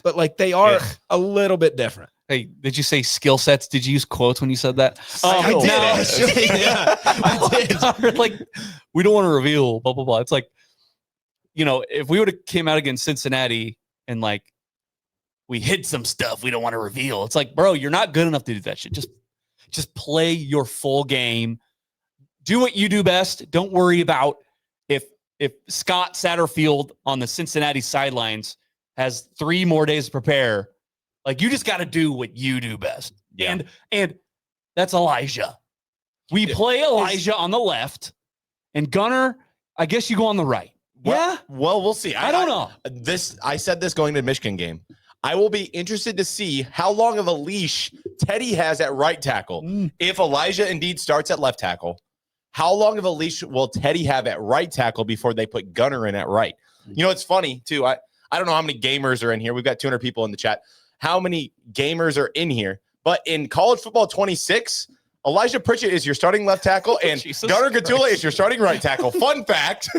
but they are a little bit different.
Hey, did you say skill sets? Did you use quotes when you said that?
I did, actually. Yeah, I did.
Like, we don't want to reveal, blah, blah, blah. It's like, if we would have came out against Cincinnati and, we hid some stuff we don't want to reveal. It's like, bro, you're not good enough to do that shit. Just play your full game. Do what you do best. Don't worry about if Scott Satterfield on the Cincinnati sidelines has 3 more days to prepare. Like, you just got to do what you do best.
Yeah.
And that's Elijah. We play Elijah on the left, and Gunner, I guess you go on the right.
Well, we'll see.
I don't know.
I said this going to the Michigan game. I will be interested to see how long of a leash Teddy has at right tackle. If Elijah indeed starts at left tackle, how long of a leash will Teddy have at right tackle before they put Gunner in at right? You know, it's funny, too. I don't know how many gamers are in here. We've got 200 people in the chat. How many gamers are in here? But in college football 26, Elijah Pritchett is your starting left tackle, and Gunner Gatula is your starting right tackle. Fun fact.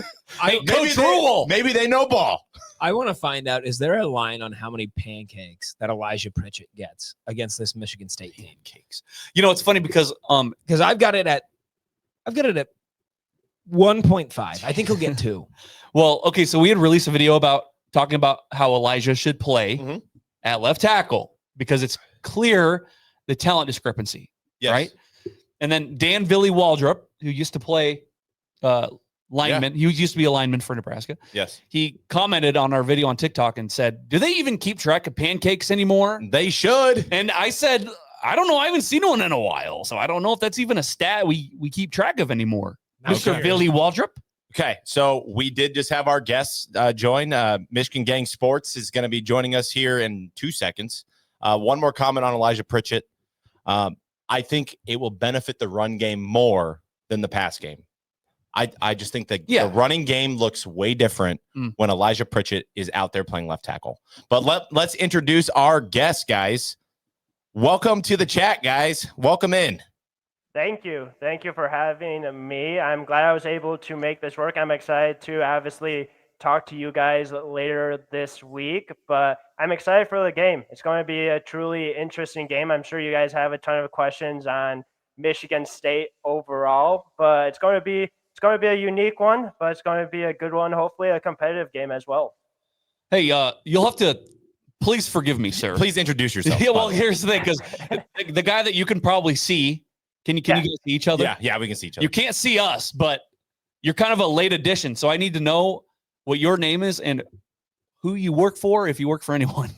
Maybe they know ball.
I want to find out, is there a line on how many pancakes that Elijah Pritchett gets against this Michigan State team?
Pancakes. You know, it's funny because
I've got it at 1.5. I think he'll get 2.
Well, okay, so we had released a video talking about how Elijah should play at left tackle because it's clear the talent discrepancy, right? And then Dan Billy Waldrop, who used to play lineman, he used to be a lineman for Nebraska.
Yes.
He commented on our video on TikTok and said, do they even keep track of pancakes anymore?
They should.
And I said, I don't know. I haven't seen one in a while. So I don't know if that's even a stat we keep track of anymore. Mr. Billy Waldrop.
Okay, so we did just have our guests join. Michigan Gang Sports is going to be joining us here in 2 seconds. One more comment on Elijah Pritchett. I think it will benefit the run game more than the pass game. I just think that the running game looks way different when Elijah Pritchett is out there playing left tackle. But let's introduce our guests, guys. Welcome to the chat, guys. Welcome in.
Thank you. Thank you for having me. I'm glad I was able to make this work. I'm excited to obviously talk to you guys later this week, but I'm excited for the game. It's going to be a truly interesting game. I'm sure you guys have a ton of questions on Michigan State overall, but it's going to be a unique one, but it's going to be a good one, hopefully a competitive game as well.
Hey, you'll have to please forgive me, sir.
Please introduce yourself.
Yeah, well, here's the thing, because the guy that you can probably see, can you guys see each other?
Yeah, we can see each other.
You can't see us, but you're kind of a late addition, so I need to know what your name is and who you work for, if you work for anyone.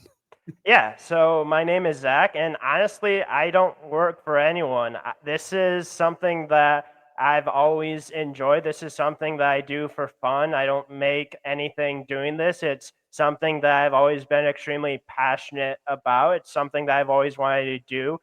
Yeah, so my name is Zach, and honestly, I don't work for anyone. This is something that I've always enjoyed. This is something that I do for fun. I don't make anything doing this. It's something that I've always been extremely passionate about. It's something that I've always wanted to do.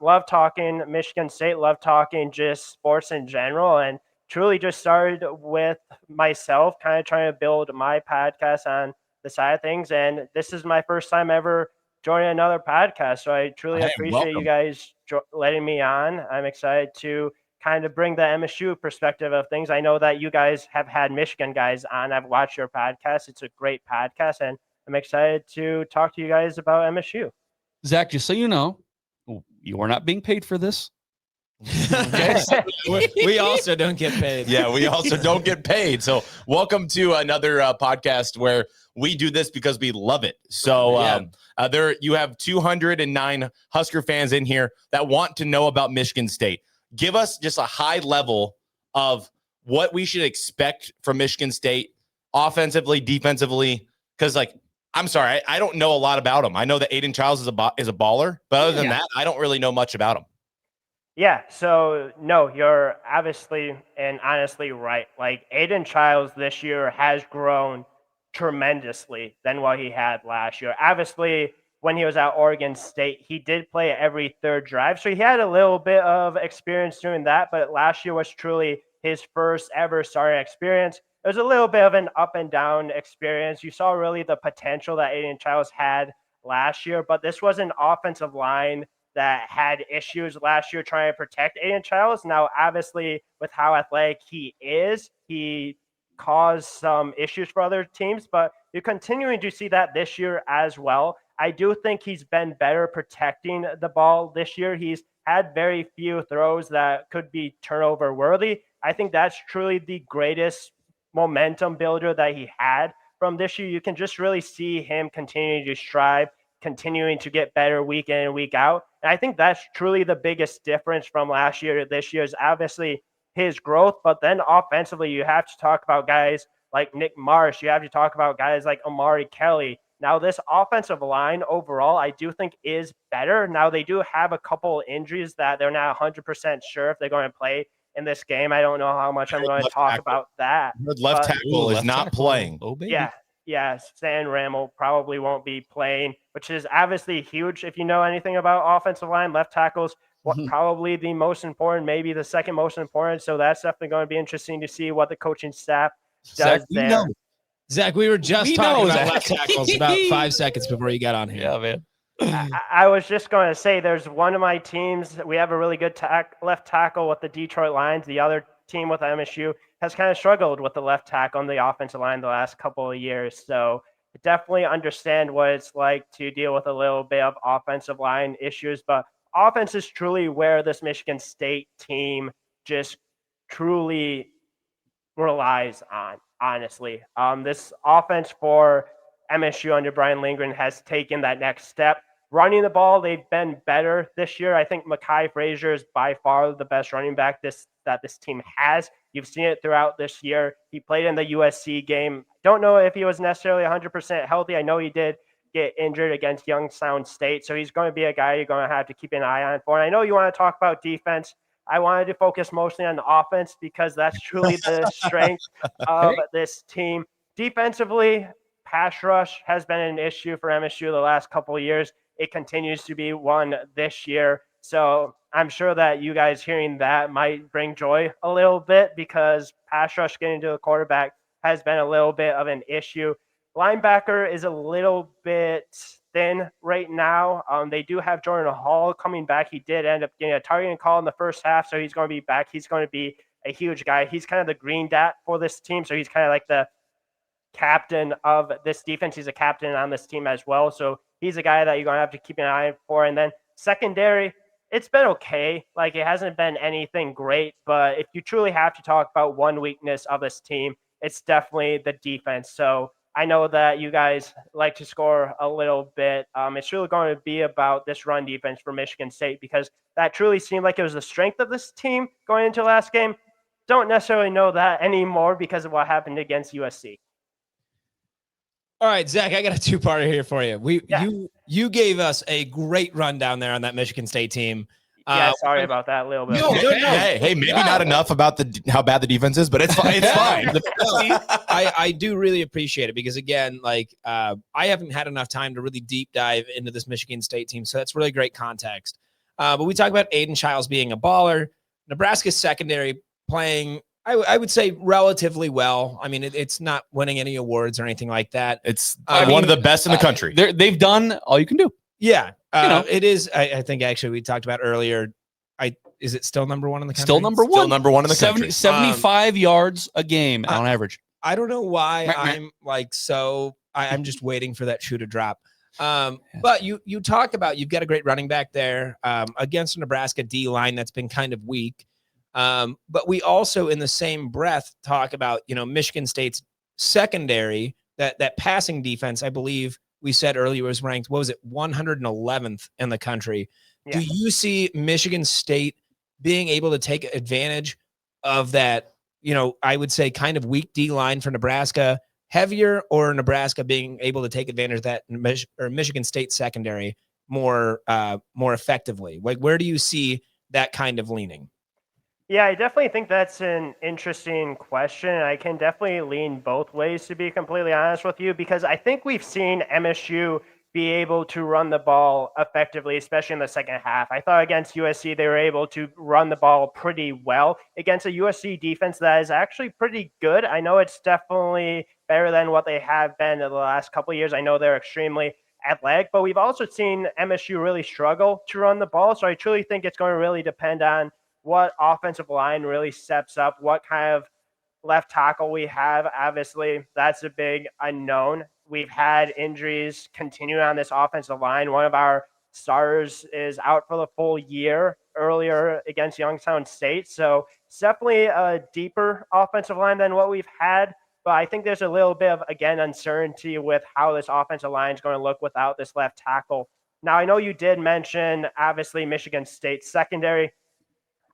Love talking Michigan State, love talking just sports in general, and truly just started with myself, kind of trying to build my podcast on the side of things. And this is my first time ever joining another podcast. So I truly appreciate you guys letting me on. I'm excited to kind of bring the MSU perspective of things. I know that you guys have had Michigan guys on. I've watched your podcast. It's a great podcast, and I'm excited to talk to you guys about MSU.
Zach, just so you know, you are not being paid for this.
Okay. We also don't get paid.
Yeah, we also don't get paid. So welcome to another podcast where we do this because we love it. So there you have 209 Husker fans in here that want to know about Michigan State. Give us just a high level of what we should expect from Michigan State offensively, defensively, because I'm sorry, I don't know a lot about them. I know that Aiden Childs is a baller, but other than that, I don't really know much about him.
Yeah, so no, you're obviously and honestly right. Like, Aiden Childs this year has grown tremendously than what he had last year. Obviously, when he was at Oregon State, he did play every third drive, so he had a little bit of experience doing that, but last year was truly his first ever starting experience. It was a little bit of an up and down experience. You saw really the potential that Aiden Childs had last year, but this was an offensive line that had issues last year trying to protect Aiden Childs. Now, obviously, with how athletic he is, he caused some issues for other teams, but you're continuing to see that this year as well. I do think he's been better protecting the ball this year. He's had very few throws that could be turnover worthy. I think that's truly the greatest momentum builder that he had from this year. You can just really see him continuing to strive, continuing to get better week in and week out. And I think that's truly the biggest difference from last year to this year is obviously his growth. But then offensively, you have to talk about guys like Nick Marsh. You have to talk about guys like Amari Kelly. Now, this offensive line overall, I do think is better. Now, they do have a couple injuries that they're not 100% sure if they're going to play in this game. I don't know how much I'm going to talk about that.
The left tackle is not playing.
Oh, baby.
Yeah, Stan Rammel probably won't be playing, which is obviously huge. If you know anything about offensive line, left tackles, probably the most important, maybe the second most important. So that's definitely going to be interesting to see what the coaching staff does there.
Zach, we were just talking about
Zach.
left tackles about 5 seconds before you got on here.
Yeah, man.
I was just going to say there's one of my teams. We have a really good left tackle with the Detroit Lions. The other team with MSU has kind of struggled with the left tackle on the offensive line the last couple of years. So definitely understand what it's like to deal with a little bit of offensive line issues. But offense is truly where this Michigan State team just truly relies on, honestly. This offense for MSU under Brian Lindgren has taken that next step. Running the ball, they've been better this year. I think Mekhi Frazier is by far the best running back that this team has. You've seen it throughout this year. He played in the USC game. Don't know if he was necessarily 100% healthy. I know he did get injured against Youngstown State, so he's going to be a guy you're going to have to keep an eye on for. And I know you want to talk about defense. I wanted to focus mostly on the offense because that's truly the strength of this team. Defensively, pass rush has been an issue for MSU the last couple of years. It continues to be one this year. So I'm sure that you guys hearing that might bring joy a little bit because pass rush getting to the quarterback has been a little bit of an issue. Linebacker is a little bit thin right now. They do have Jordan Hall coming back. He did end up getting a targeting call in the first half, so he's going to be back. He's going to be a huge guy. He's kind of the green dot for this team, so he's kind of like the captain of this defense. He's a captain on this team as well, so he's a guy that you're going to have to keep an eye for. And then secondary, it's been okay. Like, it hasn't been anything great, but if you truly have to talk about one weakness of this team, it's definitely the defense. So I know that you guys like to score a little bit. It's really going to be about this run defense for Michigan State because that truly seemed like it was the strength of this team going into last game. Don't necessarily know that anymore because of what happened against USC.
All right, Zach, I got a two-parter here for you. You gave us a great rundown there on that Michigan State team.
Yeah, sorry about that a little bit.
No.
Hey, maybe not enough about how bad the defense is, but it's fine. It's fine.
I do really appreciate it because, again, I haven't had enough time to really deep dive into this Michigan State team, so that's really great context. But we talk about Aiden Childs being a baller. Nebraska's secondary playing, I would say, relatively well. I mean, it's not winning any awards or anything like that.
It's one of the best in the country.
They've done all you can do.
Yeah. It is. I think actually we talked about earlier. Is it still number one in the country?
Still number one.
Still number one in the country.
75 yards a game on average.
I don't know why I'm I'm just waiting for that shoe to drop. But you talk about you've got a great running back there against a Nebraska D line that's been kind of weak. But we also, in the same breath, talk about Michigan State's secondary, that passing defense. I believe we said earlier was ranked, 111th in the country. Yeah. Do you see Michigan State being able to take advantage of that, I would say kind of weak D line for Nebraska heavier, or Nebraska being able to take advantage of that Michigan State secondary more effectively? Like, where do you see that kind of leaning?
Yeah, I definitely think that's an interesting question. I can definitely lean both ways, to be completely honest with you, because I think we've seen MSU be able to run the ball effectively, especially in the second half. I thought against USC, they were able to run the ball pretty well against a USC defense that is actually pretty good. I know it's definitely better than what they have been in the last couple of years. I know they're extremely athletic, but we've also seen MSU really struggle to run the ball. So I truly think it's going to really depend on what offensive line really steps up, what kind of left tackle we have. Obviously, that's a big unknown. We've had injuries continue on this offensive line. One of our starters is out for the full year earlier against Youngstown State. So it's definitely a deeper offensive line than what we've had. But I think there's a little bit of, again, uncertainty with how this offensive line is going to look without this left tackle. Now, I know you did mention, obviously, Michigan State secondary.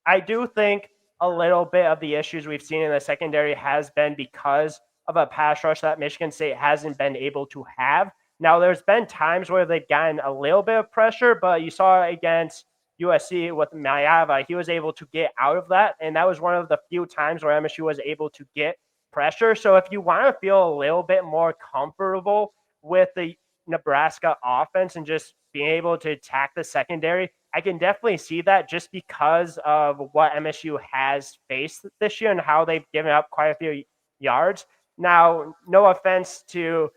I do think a little bit of the issues we've seen in the secondary has been because of a pass rush that Michigan State hasn't been able to have. Now, there's been times where they've gotten a little bit of pressure, but you saw against USC with Mayava, he was able to get out of that, and that was one of the few times where MSU was able to get pressure. So if you want to feel a little bit more comfortable with the Nebraska offense and just being able to attack the secondary, I can definitely see that just because of what MSU has faced this year and how they've given up quite a few yards. Now, no offense to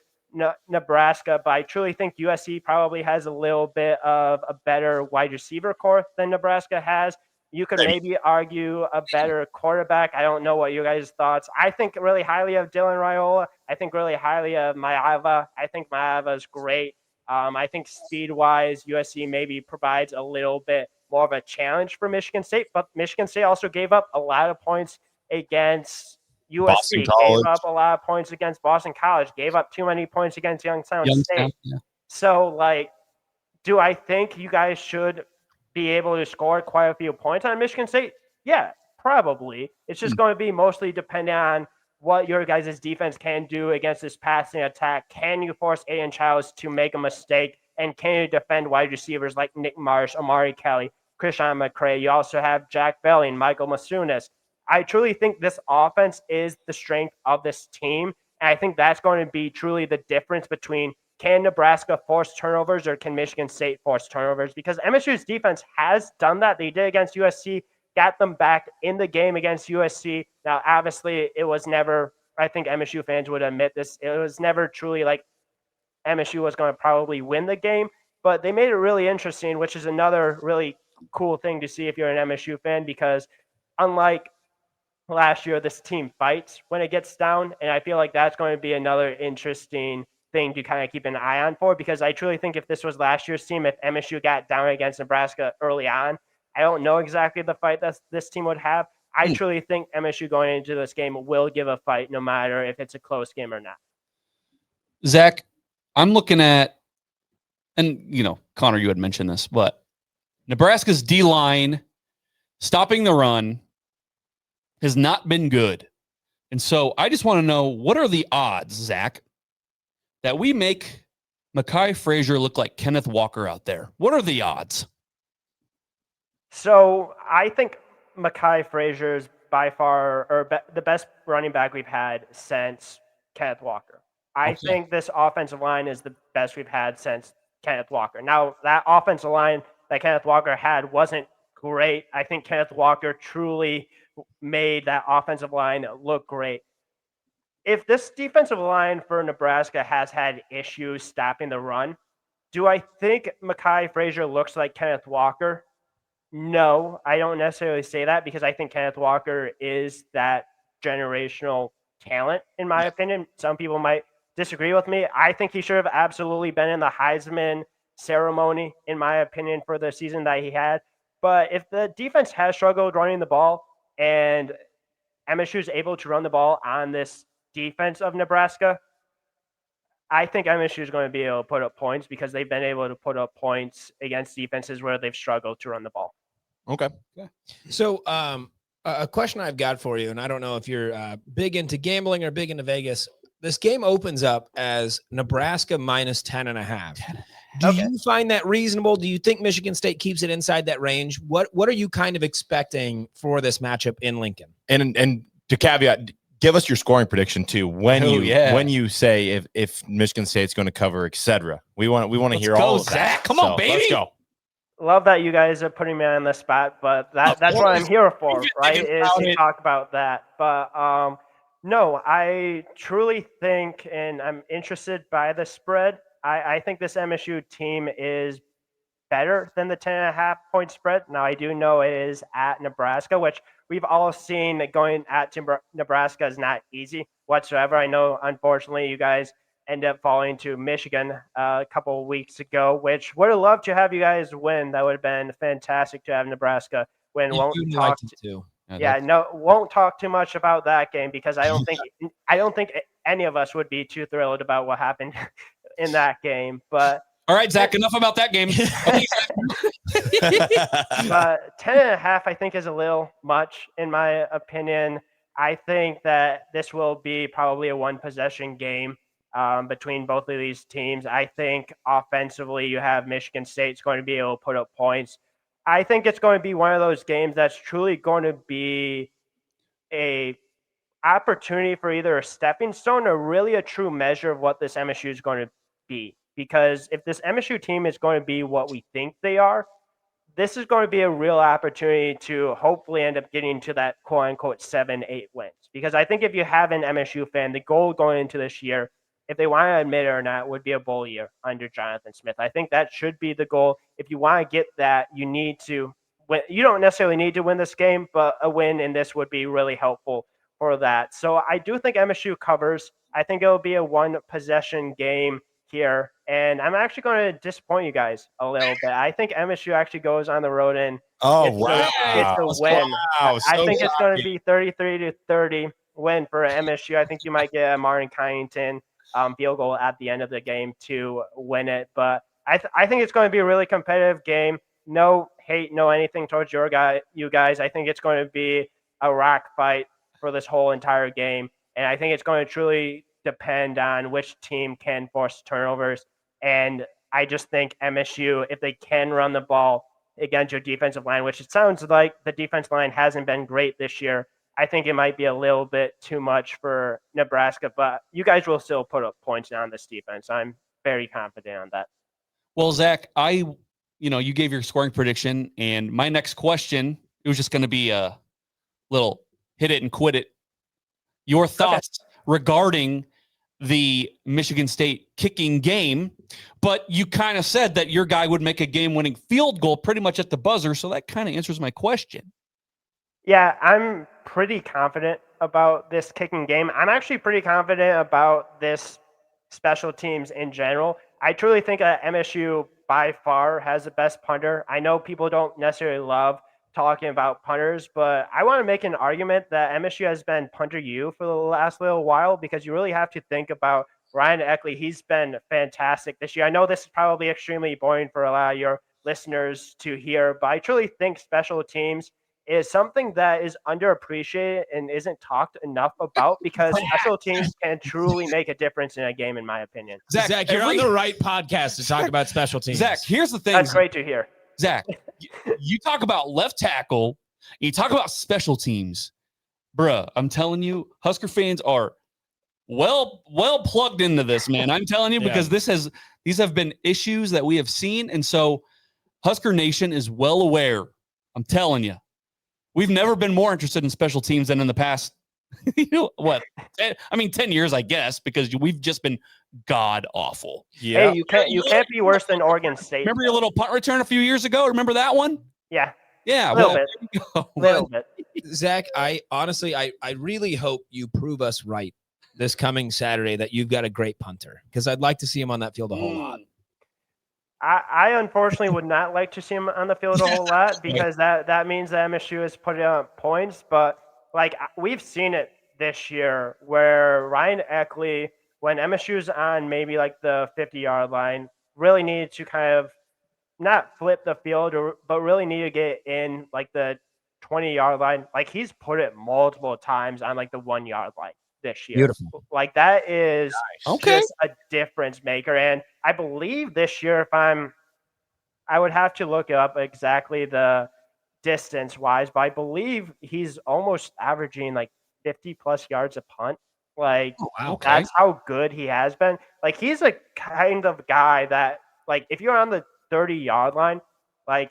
Nebraska, but I truly think USC probably has a little bit of a better wide receiver core than Nebraska has. You could maybe argue a better quarterback. I don't know what you guys' thoughts. I think really highly of Dylan Raiola. I think really highly of Mayava. I think Mayava is great. I think speed-wise, USC maybe provides a little bit more of a challenge for Michigan State, but Michigan State also gave up a lot of points against USC, gave up a lot of points against Boston College, gave up too many points against Youngstown State.
Yeah.
So, like, do I think you guys should be able to score quite a few points on Michigan State? Yeah, probably. It's just going to be mostly dependent on what your guys' defense can do against this passing attack. Can you force Aiden Childs to make a mistake? And can you defend wide receivers like Nick Marsh, Amari Kelly, Krishan McCray? You also have Jack Belling, Michael Masunas. I truly think this offense is the strength of this team. And I think that's going to be truly the difference between can Nebraska force turnovers or can Michigan State force turnovers? Because MSU's defense has done that. They did against USC, got them back in the game against USC. Now, obviously, it was never, I think MSU fans would admit this, it was never truly like MSU was going to probably win the game, but they made it really interesting, which is another really cool thing to see if you're an MSU fan, because unlike last year, this team fights when it gets down, and I feel like that's going to be another interesting thing to kind of keep an eye on for, because I truly think if this was last year's team, if MSU got down against Nebraska early on, I don't know exactly the fight that this team would have. I truly think MSU going into this game will give a fight no matter if it's a close game or not.
Zach, I'm looking at, and Connor, you had mentioned this, but Nebraska's D-line stopping the run has not been good. And so I just want to know, what are the odds, Zach, that we make Mekhi Frazier look like Kenneth Walker out there? What are the odds?
So I think Mekhi Frazier is by far the best running back we've had since Kenneth Walker. I think this offensive line is the best we've had since Kenneth Walker. Now, that offensive line that Kenneth Walker had wasn't great. I think Kenneth Walker truly made that offensive line look great. If this defensive line for Nebraska has had issues stopping the run, do I think Mekhi Frazier looks like Kenneth Walker? No, I don't necessarily say that, because I think Kenneth Walker is that generational talent, in my opinion. Some people might disagree with me. I think he should have absolutely been in the Heisman ceremony, in my opinion, for the season that he had. But if the defense has struggled running the ball and MSU is able to run the ball on this defense of Nebraska, I think MSU is going to be able to put up points, because they've been able to put up points against defenses where they've struggled to run the ball.
Okay.
So a question I've got for you, and I don't know if you're big into gambling or big into Vegas. This game opens up as Nebraska minus 10.5. Do you find that reasonable? Do you think Michigan State keeps it inside that range? What are you kind of expecting for this matchup in Lincoln?
And to caveat, give us your scoring prediction too. When you say if Michigan State's going to cover, etc. We want to hear all of that.
Zach. Come on, baby.
Let's go.
Love that you guys are putting me on the spot, but that's what I'm here for, right? Is to talk about that. But no, I truly think, and I'm interested by the spread. I think this MSU team is better than the 10.5 point spread. Now, I do know it is at Nebraska, which we've all seen that going at Nebraska is not easy whatsoever. I know, unfortunately, you guys end up falling to Michigan a couple of weeks ago, which would have loved to have you guys win. That would have been fantastic to have Nebraska win. Won't talk too much about that game, because I don't think any of us would be too thrilled about what happened in that game. But
all right, Zach, enough about that game.
But 10.5, I think, is a little much, in my opinion. I think that this will be probably a one-possession game. between both of these teams. I think offensively, you have Michigan State's going to be able to put up points. I think it's going to be one of those games that's truly going to be a opportunity for either a stepping stone or really a true measure of what this MSU is going to be. Because if this MSU team is going to be what we think they are, this is going to be a real opportunity to hopefully end up getting to that quote unquote 7-8 wins. Because I think if you have an MSU fan, the goal going into this year, if they want to admit it or not, would be a bowl year under Jonathan Smith. I think that should be the goal. If you want to get that, you need to win. You don't necessarily need to win this game, but a win in this would be really helpful for that. So I do think MSU covers. I think it'll be a one possession game here, and I'm actually going to disappoint you guys a little bit. I think MSU actually goes on the road and gets a win.
Wow,
I think it's going to be 33-30 win for MSU. I think you might get a Martin Kyington field goal at the end of the game to win it, but I think it's going to be a really competitive game. No hate, no anything towards you guys. I think it's going to be a rock fight for this whole entire game, and I think it's going to truly depend on which team can force turnovers. And I just think MSU, if they can run the ball against your defensive line, which it sounds like the defensive line hasn't been great this year, I think it might be a little bit too much for Nebraska, but you guys will still put up points on this defense. I'm very confident on that.
Well, Zach, you gave your scoring prediction, and my next question, it was just going to be a little hit it and quit it. Your thoughts regarding the Michigan State kicking game, but you kind of said that your guy would make a game-winning field goal pretty much at the buzzer, so that kind of answers my question.
Yeah, I'm pretty confident about this kicking game. I'm actually pretty confident about this special teams in general. I truly think that MSU by far has the best punter. I know people don't necessarily love talking about punters, but I want to make an argument that MSU has been punter you for the last little while, because you really have to think about Ryan Eckley. He's been fantastic this year. I know this is probably extremely boring for a lot of your listeners to hear, but I truly think special teams is something that is underappreciated and isn't talked enough about, because special teams can truly make a difference in a game, in my opinion.
Zach, you're on the right podcast to talk about special teams.
Zach, here's the thing.
That's great to hear.
Zach, you talk about left tackle, you talk about special teams. Bruh, I'm telling you, Husker fans are well plugged into this, man. I'm telling you, because these have been issues that we have seen. And so Husker Nation is well aware. I'm telling you, we've never been more interested in special teams than in the past, 10 years, I guess, because we've just been god awful.
Yeah. Hey, you can't be worse than Oregon State.
Remember your little punt return a few years ago? Remember that one?
Yeah.
Yeah.
A little bit.
Zach, I honestly really hope you prove us right this coming Saturday that you've got a great punter, because I'd like to see him on that field a whole lot.
I unfortunately would not like to see him on the field a whole lot, because that means that MSU is putting up points. But we've seen it this year where Ryan Eckley, when MSU's on maybe the 50-yard line, really needed to kind of not flip the field, but really need to get in the 20-yard line. He's put it multiple times on the 1-yard line this year.
Beautiful.
That is just a difference maker. And I believe this year, I would have to look up exactly the distance wise, but I believe he's almost averaging 50 plus yards a punt. That's how good he has been. He's a kind of guy that if you're on the 30-yard line,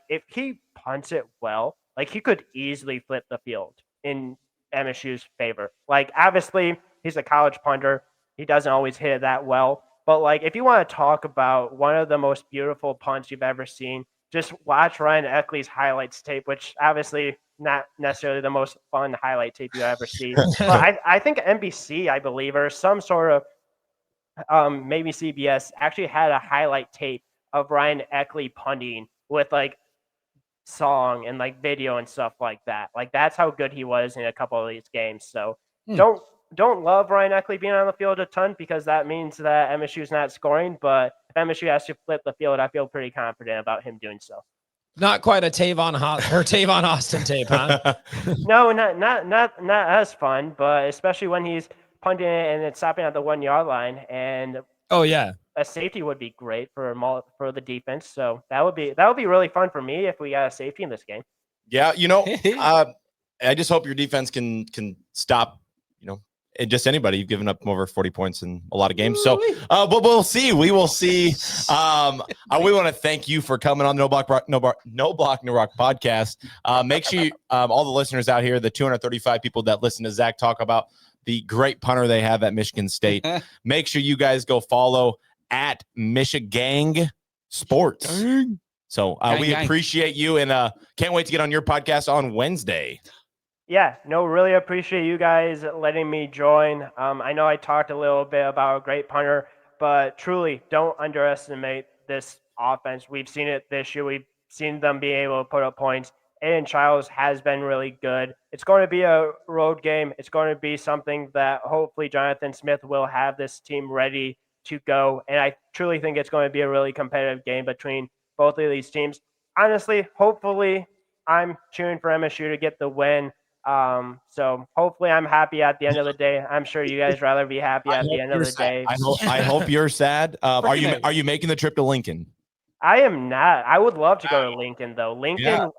if he punts it well, he could easily flip the field in MSU's favor. Obviously he's a college punter. He doesn't always hit it that well. But if you want to talk about one of the most beautiful punts you've ever seen, just watch Ryan Eckley's highlights tape, which obviously not necessarily the most fun highlight tape you ever see. But I think NBC, I believe, or some sort of maybe CBS actually had a highlight tape of Ryan Eckley punting with song and video and stuff like that. That's how good he was in a couple of these games. So don't love Ryan Eckley being on the field a ton, because that means that MSU's not scoring. But if MSU has to flip the field, I feel pretty confident about him doing so.
Not quite a Tavon Austin tape, huh?
No, not as fun, but especially when he's punting it and it's stopping at the 1 yard line, and
Oh yeah,
a safety would be great for the defense. So that would be really fun for me if we got a safety in this game.
Yeah, I just hope your defense can stop, and just anybody. You've given up over 40 points in a lot of games. So but we'll see. We will see. We want to thank you for coming on the No Block No Rock podcast. Make sure all the listeners out here, the 235 people that listen to Zach talk about the great punter they have at Michigan State, make sure you guys go follow at Michigang Sports. So we appreciate you, and can't wait to get on your podcast on Wednesday.
Yeah, no, really appreciate you guys letting me join. I know I talked a little bit about a great punter, but truly don't underestimate this offense. We've seen it this year. We've seen them be able to put up points. Aiden Childs has been really good. It's going to be a road game. It's going to be something that hopefully Jonathan Smith will have this team ready to go. And I truly think it's going to be a really competitive game between both of these teams. Honestly, hopefully, I'm cheering for MSU to get the win. So hopefully I'm happy at the end of the day. I'm sure you guys rather be happy at the end of the day.
I hope you're sad. Are you making the trip to Lincoln?
I am not. I would love to go to Lincoln though. Lincoln,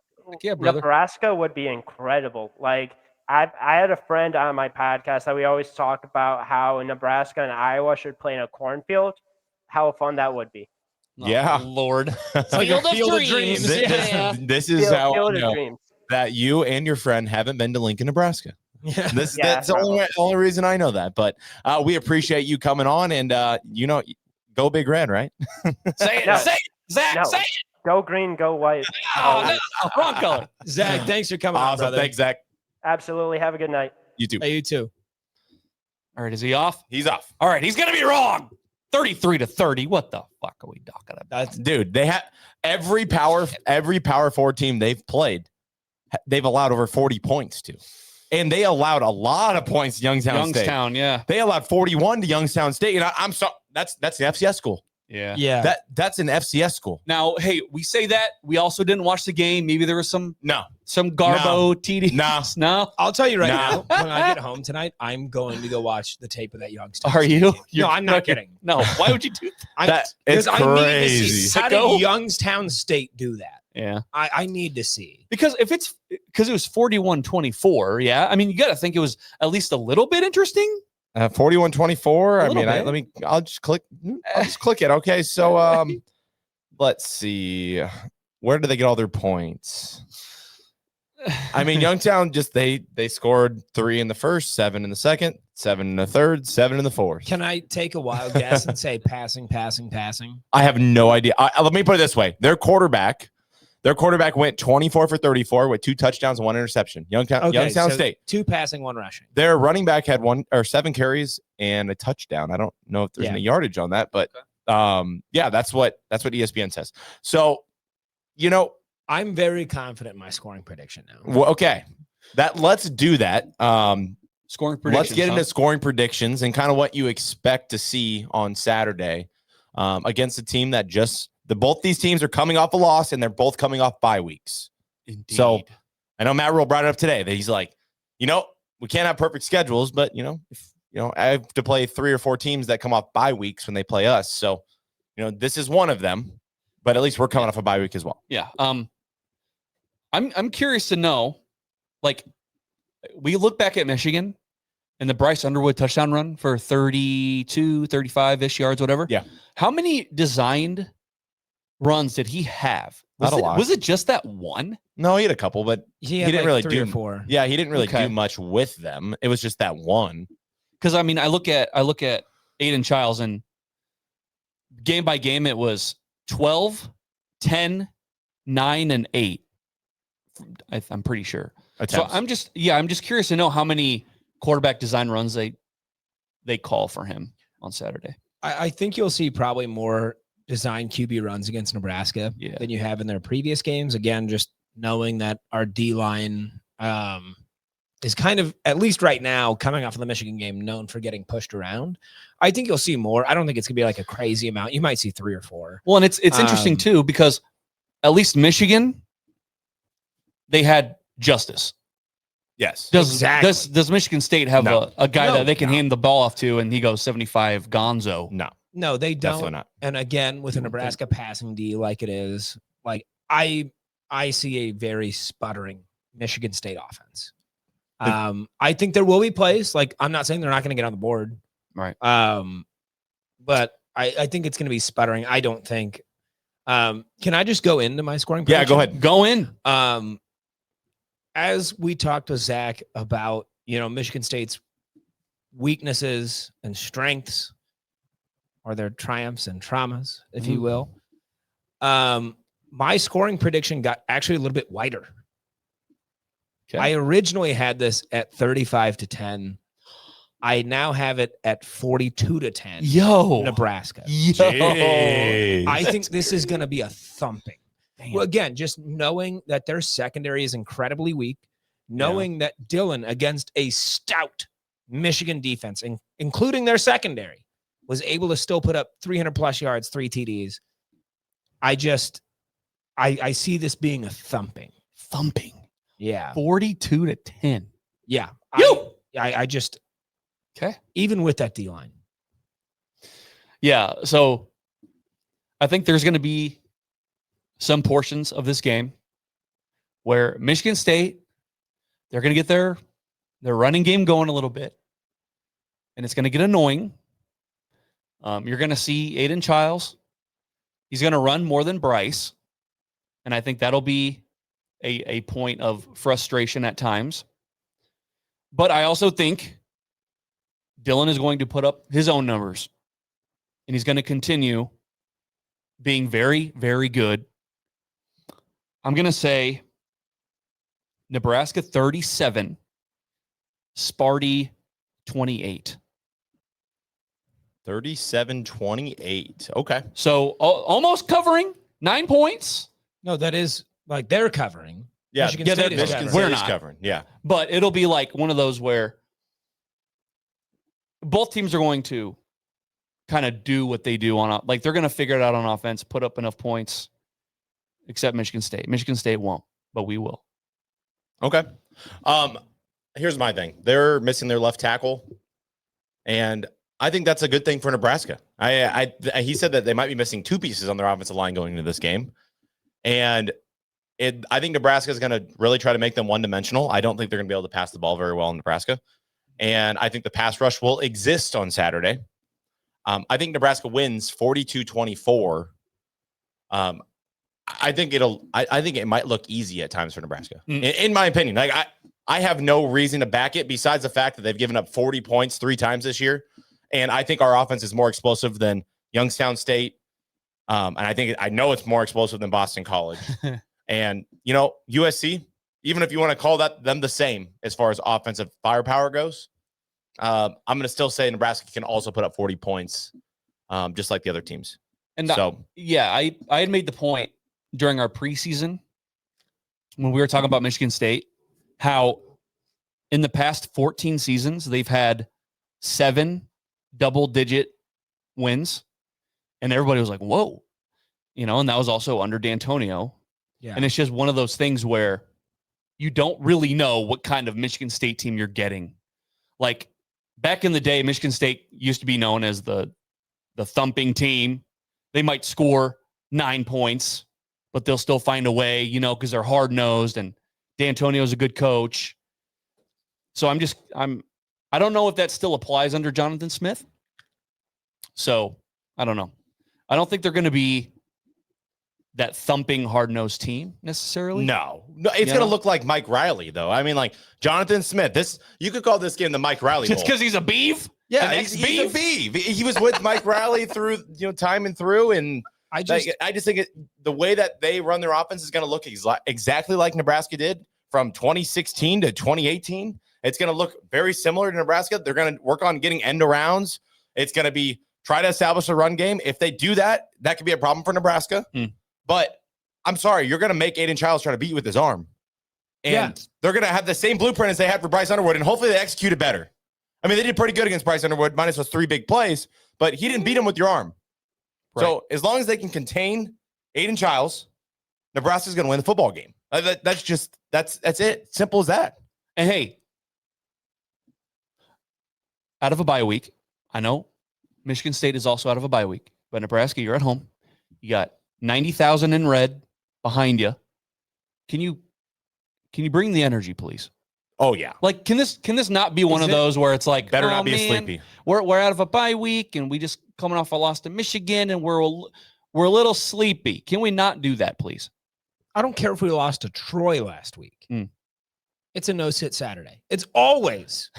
Nebraska would be incredible. Like I had a friend on my podcast that we always talk about how Nebraska and Iowa should play in a cornfield. How fun that would be.
Yeah,
Lord.
Field of dreams.
This is how I know that you and your friend haven't been to Lincoln, Nebraska. Yeah. That's the only reason I know that. But we appreciate you coming on, and go Big Red, right?
Say it, say it, Zach, say it.
Go green, go white.
Oh, no, wrong color.
Zach, thanks for coming on, brother.
Thanks, Zach.
Absolutely. Have a good night.
You too.
Hey, you too.
All right, is he off?
He's off.
All right, he's gonna be wrong. 33-30. What the fuck are we talking about?
Dude, they have every power 4 team they've played. They've allowed over 40 points to, and they allowed a lot of points to Youngstown State.
Yeah,
they allowed 41 to Youngstown State, and I'm sorry, that's an FCS school.
Yeah.
That's an FCS school.
Now, hey, we say that we also didn't watch the game. Maybe there was some
No.
Garbo TD. No.
I'll tell you right now. When I get home tonight, I'm going to go watch the tape of that Youngstown.
Are you?
No, I'm not kidding.
No. Why would you do
that? It's crazy.
How did Youngstown State do that?
Yeah,
I need to see,
because it was 41-24. Yeah, I mean, you got to think it was at least a little bit interesting.
41-24. I mean, I'll just click it. Okay, so let's see, where do they get all their points? I mean, Youngstown they scored 3 in the first, 7 in the second, 7 in the third, 7 in the fourth.
Can I take a wild guess and say passing?
I have no idea. Let me put it this way: Their quarterback went 24 for 34 with 2 touchdowns and 1 interception. Youngstown State.
2 passing, 1 rushing.
Their running back had 7 carries and a touchdown. I don't know if there's any yardage on that, but that's what ESPN says. So,
I'm very confident in my scoring prediction now.
Well, okay. Let's do that.
Scoring predictions.
Let's get into scoring predictions and kind of what you expect to see on Saturday against a team that both these teams are coming off a loss, and they're both coming off bye weeks.
Indeed.
So I know Matt Rule brought it up today that he's like, we can't have perfect schedules, but if I have to play 3 or 4 teams that come off bye weeks when they play us. So, this is one of them, but at least we're coming off a bye week as well.
Yeah. I'm curious to know, like, we look back at Michigan and the Bryce Underwood touchdown run for 32, 35-ish yards, whatever.
Yeah.
How many designed runs did he have?
Not a lot.
Was it just that one?
No, he had a couple, but
he
didn't really
3
do
or 4.
Yeah, he didn't really do much with them. It was just that one.
Because I mean, I look at Aiden Childs, and game by game it was 12, 10, 9, and 8. I'm pretty sure.
Attempts.
So I'm just curious to know how many quarterback design runs they call for him on Saturday.
I think you'll see probably more design QB runs against Nebraska than you have in their previous games. Again, just knowing that our D-line is kind of, at least right now, coming off of the Michigan game, known for getting pushed around. I think you'll see more. I don't think it's going to be like a crazy amount. You might see 3 or 4.
Well, and it's interesting too, because at least Michigan, they had Justice.
Yes.
Does Michigan State have
No.
a guy that they can
No.
hand the ball off to and he goes 75 gonzo?
No, they don't.
Definitely not.
And again, with a Nebraska passing D like it is, like I see a very sputtering Michigan State offense. I think there will be plays. Like, I'm not saying they're not going to get on the board.
Right.
But I think it's going to be sputtering. I don't think. Can I just go into my scoring
Yeah,
prediction?
go ahead.
Go in.
As we talked to Zach about, Michigan State's weaknesses and strengths, or their triumphs and traumas, if you will. My scoring prediction got actually a little bit wider.
Okay.
I originally had this at 35-10. I now have it at 42-10.
Yo.
Nebraska.
Jeez.
I think this is going to be a thumping. Well, again, just knowing that their secondary is incredibly weak, knowing that Dylan, against a stout Michigan defense, including their secondary, was able to still put up 300 plus yards, 3 TDs. I see this being a thumping. Yeah.
42-10.
Yeah. I just,
Okay.
even with that D line.
Yeah. So I think there's going to be some portions of this game where Michigan State, they're going to get their running game going a little bit, and it's going to get annoying. You're going to see Aiden Childs. He's going to run more than Bryce, and I think that'll be a point of frustration at times. But I also think Dylan is going to put up his own numbers, and he's going to continue being very, very good. I'm going to say Nebraska 37, Sparty 28.
37-28. Okay.
So almost covering 9 points.
No, that is like they're covering.
Yeah,
Michigan
yeah,
State
that-
is
Michigan
covering.
State
We're
is
not.
covering. Yeah.
But it'll be like one of those where both teams are going to kind of do what they do on like they're going to figure it out on offense, put up enough points, except Michigan State. Michigan State won't, but we will.
Okay. Here's my thing. They're missing their left tackle, and I think that's a good thing for Nebraska. He said that they might be missing 2 pieces on their offensive line going into this game, and I think Nebraska is going to really try to make them one-dimensional. I don't think they're going to be able to pass the ball very well in Nebraska, and I think the pass rush will exist on Saturday. I think Nebraska wins 42-24. I think it might look easy at times for Nebraska, in my opinion. Like I have no reason to back it besides the fact that they've given up 40 points 3 times this year, and I think our offense is more explosive than Youngstown State, and I know it's more explosive than Boston College, and USC. Even if you want to call them the same as far as offensive firepower goes, I'm going to still say Nebraska can also put up 40 points, just like the other teams.
And
so,
I had made the point during our preseason when we were talking about Michigan State, how in the past 14 seasons, they've had 7 double-digit wins. And everybody was like, whoa. And that was also under D'Antonio.
Yeah.
And it's just one of those things where you don't really know what kind of Michigan State team you're getting. Like, back in the day, Michigan State used to be known as the thumping team. They might score 9 points, but they'll still find a way, because they're hard-nosed and D'Antonio's a good coach. So I don't know if that still applies under Jonathan Smith. So I don't know. I don't think they're going to be that thumping hard-nosed team necessarily.
No, it's going to look like Mike Riley, though. I mean, like Jonathan Smith, you could call this game the Mike Riley
Just
Bowl.
because he's a beeve?
Yeah, he's a beeve. He was with Mike Riley through time and through, and I just think the way that they run their offense is going to look exactly like Nebraska did from 2016 to 2018. It's going to look very similar to Nebraska. They're going to work on getting end arounds. It's going to be try to establish a run game. If they do that, that could be a problem for Nebraska. But I'm sorry, you're going to make Aiden Childs try to beat you with his arm. And they're going to have the same blueprint as they had for Bryce Underwood, and hopefully they execute it better. I mean, they did pretty good against Bryce Underwood, minus those 3 big plays, but he didn't beat him with your arm. Right. So as long as they can contain Aiden Childs, Nebraska's going to win the football game. That's it. Simple as that.
And hey, out of a bye week, I know Michigan State is also out of a bye week, but Nebraska, you're at home. You got 90,000 in red behind you. Can you bring the energy, please?
Oh yeah.
Like, can this not be one of those where it's like,
Better
oh,
not be
man,
sleepy.
We're out of a bye week and we just coming off a loss to Michigan and we're a little sleepy. Can we not do that, please?
I don't care if we lost to Troy last week. It's a no-sit Saturday. It's always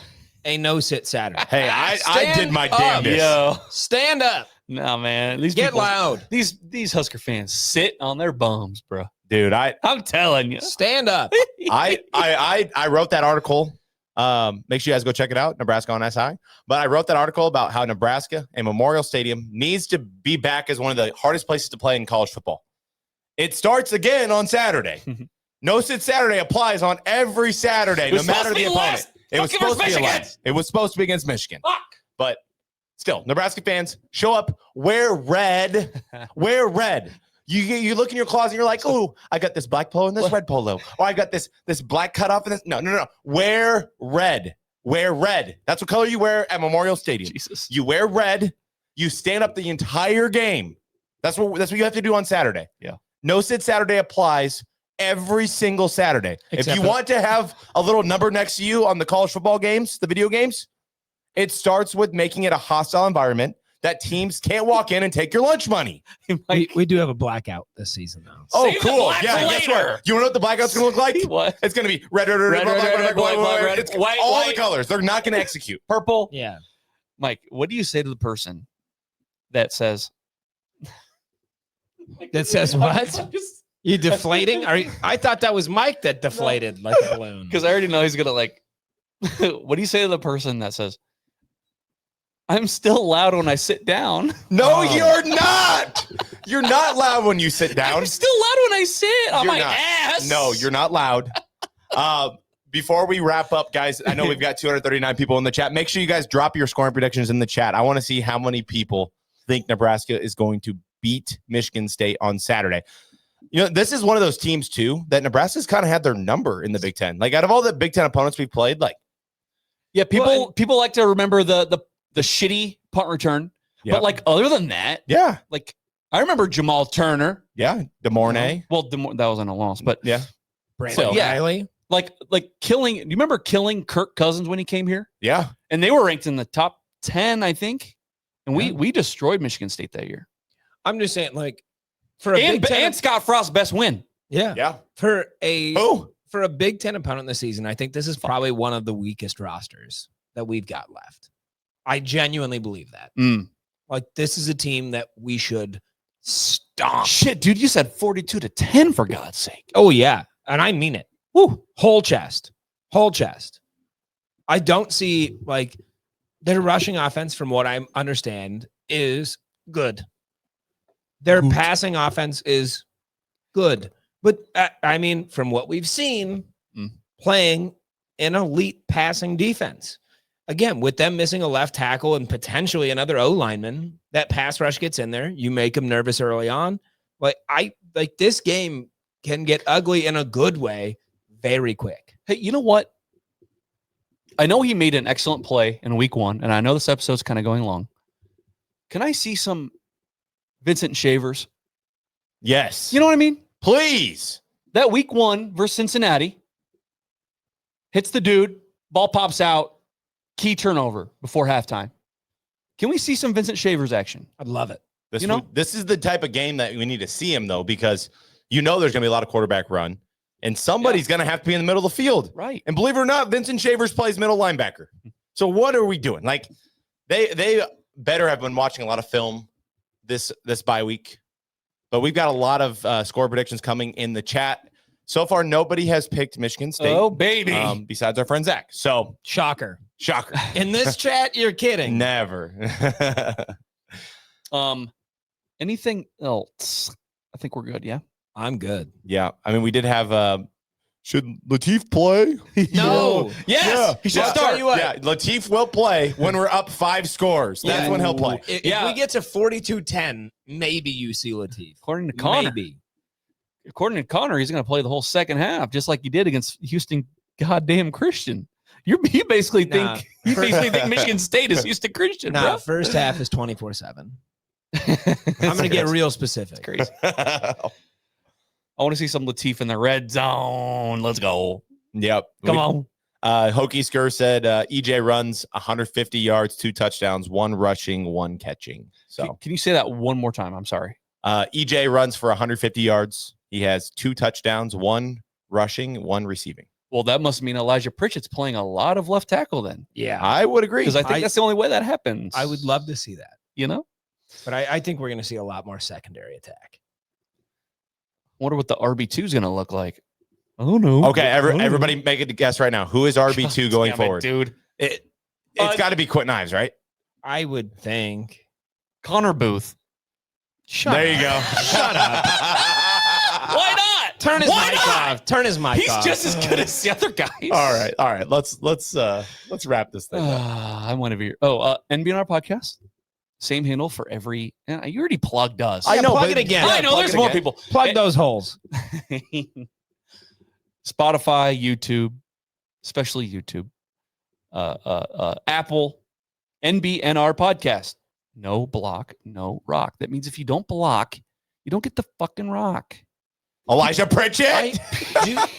a no-sit Saturday.
Hey, I did my damnedest.
Yo.
Stand up.
No, man. These
Get
people,
loud.
These Husker fans sit on their bums, bro.
Dude,
I'm telling you.
Stand up.
I wrote that article. Make sure you guys go check it out, Nebraska on SI. But I wrote that article about how Nebraska and Memorial Stadium needs to be back as one of the hardest places to play in college football. It starts again on Saturday. No-sit Saturday applies on every Saturday, no matter the opponent. It was supposed to be last. It was supposed to be against Michigan.
Fuck.
But still, Nebraska fans, show up, wear red. Wear red. You look in your closet and you're like, oh, I got this black polo and this red polo. Or I got this black cutoff and this. No. Wear red. Wear red. That's what color you wear at Memorial Stadium.
Jesus.
You wear red. You stand up the entire game. That's what you have to do on Saturday.
Yeah.
No-sit Saturday applies every single Saturday. If you want to have a little number next to you on the college football games, the video games, it starts with making it a hostile environment that teams can't walk in and take your lunch money.
We do have a blackout this season, though.
Oh,
Save the
cool.
black
Yeah,
for
guess
later.
what? You want to know what the blackout's going to look like?
What?
It's going to be red, white. It's all the colors. They're not going to execute.
Purple.
Yeah.
Mike, what do you say to the person that says
what? You deflating? I thought that was Mike that deflated like a balloon.
Because I already know he's gonna like. What do you say to the person that says, "I'm still loud when I sit down"?
No, you're not. You're not loud when you sit down.
I'm still loud when I sit on
You're
my
not.
ass.
No, you're not loud. Before we wrap up, guys, I know we've got 239 people in the chat. Make sure you guys drop your scoring predictions in the chat. I want to see how many people think Nebraska is going to beat Michigan State on Saturday. You know, this is one of those teams, too, that Nebraska's kind of had their number in the Big Ten. Like, out of all the Big Ten opponents we've played, like,
yeah, people like to remember the shitty punt return.
Yep.
But, like, other than that,
yeah.
like, I remember Jamal Turner.
Yeah, DeMornay.
Well, that wasn't a loss, but
yeah.
Brandon Riley.
Like killing. Do you remember killing Kirk Cousins when he came here?
Yeah.
And they were ranked in the top 10, I think. And we destroyed Michigan State that year.
I'm just saying, like, for a Big Ten,
and Scott Frost's best win.
Yeah.
Yeah.
For a Big Ten opponent this season, I think this is probably one of the weakest rosters that we've got left. I genuinely believe that. Like, this is a team that we should stomp.
Shit, dude, you said 42-10 for God's sake.
Oh, yeah. And I mean it. Woo. Whole chest. I don't see, like, their rushing offense, from what I understand, is good. Their passing offense is good. But, I mean, from what we've seen, playing an elite passing defense. Again, with them missing a left tackle and potentially another O-lineman, that pass rush gets in there. You make them nervous early on. But this game can get ugly in a good way very quick.
Hey, you know what? I know he made an excellent play in week 1, and I know this episode's kind of going long. Can I see some Vincent Shavers?
Yes.
You know what I mean?
Please.
That week 1 versus Cincinnati hits the dude, ball pops out, key turnover before halftime. Can we see some Vincent Shavers action?
I'd love it.
This is the type of game that we need to see him, though, because there's going to be a lot of quarterback run, and somebody's going to have to be in the middle of the field.
Right.
And believe it or not, Vincent Shavers plays middle linebacker. So what are we doing? Like, they better have been watching a lot of film this bye week, but we've got a lot of score predictions coming in the chat. So far, nobody has picked Michigan State.
Oh, baby.
Besides our friend Zach. So
Shocker.
In
this chat, you're kidding.
Never.
Anything else? I think we're good. Yeah.
I'm good.
Yeah. I mean, we did have should Latif play?
No.
Yes.
Yeah.
He should start.
Yeah. Latif will play when we're up 5 scores. That's when he'll play.
If we get to 42-10, maybe you see Latif.
According to Connor.
Maybe.
According to Connor, he's going to play the whole second half, just like he did against Houston goddamn Christian. You basically think Michigan State is Houston Christian,
Nah,
bro.
first half is 24/7. I'm gonna get real specific.
Crazy. I want to see some Latif in the red zone. Let's go.
Yep.
Come on.
Huskers said EJ runs 150 yards, 2 touchdowns, 1 rushing, 1 catching. So
Can you say that one more time? I'm sorry.
EJ runs for 150 yards. He has 2 touchdowns, 1 rushing, 1 receiving.
Well, that must mean Elijah Pritchett's playing a lot of left tackle then.
Yeah,
I would agree.
Because I think that's the only way that happens.
I would love to see that.
You know?
But I think we're gonna see a lot more secondary attack.
Wonder what the RB2 is going to look like. I don't know.
Okay, everybody make a guess right now. Who is RB2 going forward?
Dude.
It's got to be Quentin Ives, right?
I would think.
Connor Booth.
There you go.
Shut up.
Why not?
Turn his
Why
mic
not?
off. Turn his mic
He's
off.
just as good as the other guys.
All right. Let's wrap this thing up.
I'm one of your NBNR podcast. Same handle for every. You already plugged us.
I know. Plug it again.
I know. There's more people.
Plug those holes.
Spotify, YouTube, especially YouTube, Apple, NBNR podcast. No block, no rock. That means if you don't block, you don't get the fucking rock.
Elijah Pritchett.
I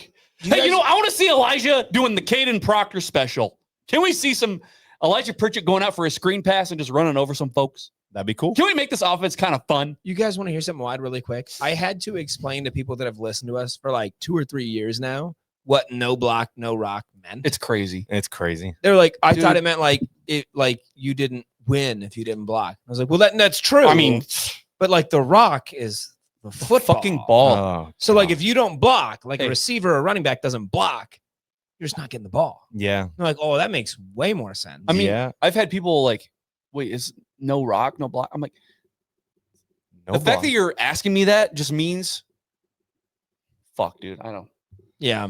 want to see Elijah doing the Caden Proctor special. Can we see some Elijah Pritchett going out for a screen pass and just running over some folks?
That'd be cool.
Can we make this offense kind of fun?
You guys want to hear something wild really quick? I had to explain to people that have listened to us for like 2 or 3 years now what no block, no rock meant.
It's crazy.
It's crazy.
They're like, I
Dude.
thought it meant like you didn't win if you didn't block. I was like, well, that's true.
I mean,
but like the rock is the football.
fucking ball.
Oh,
So like if you don't block, like
Hey.
a receiver or a running back doesn't block, you're just not getting the ball.
yeah.
They're like, oh, that makes way more sense.
I mean,
yeah.
I've had people like, wait, is no rock, no block? I'm like,
No
the fact
block.
that you're asking me that just means, fuck, dude. I don't.
yeah.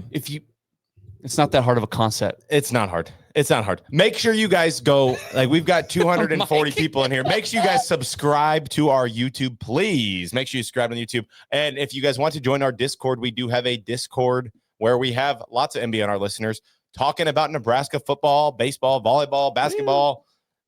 It's not that hard of a concept.
It's not hard. It's not hard. Make sure you guys go. Like we've got 240 people in here. Make sure you guys subscribe to our YouTube, please. Make sure you subscribe on YouTube. And if you guys want to join our Discord, we do have a Discord where we have lots of NBNR listeners talking about Nebraska football, baseball, volleyball, basketball,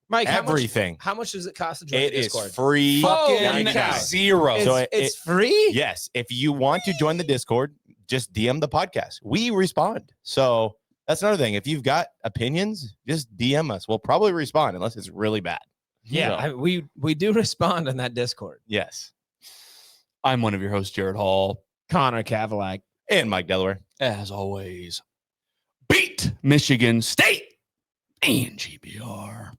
Mike,
everything.
How much does it cost to join
It
the
is
Discord?
free.
Fucking
Fucking
cow.
zero.
So
It's free?
Yes. If you want to join the Discord, just DM the podcast. We respond. So that's another thing. If you've got opinions, just DM us. We'll probably respond unless it's really bad.
Yeah,
So,
we do respond on that Discord.
yes.
I'm one of your hosts, Jared Hall.
Connor Kavalak.
And Mike Delaware.
As always, beat Michigan State and GBR.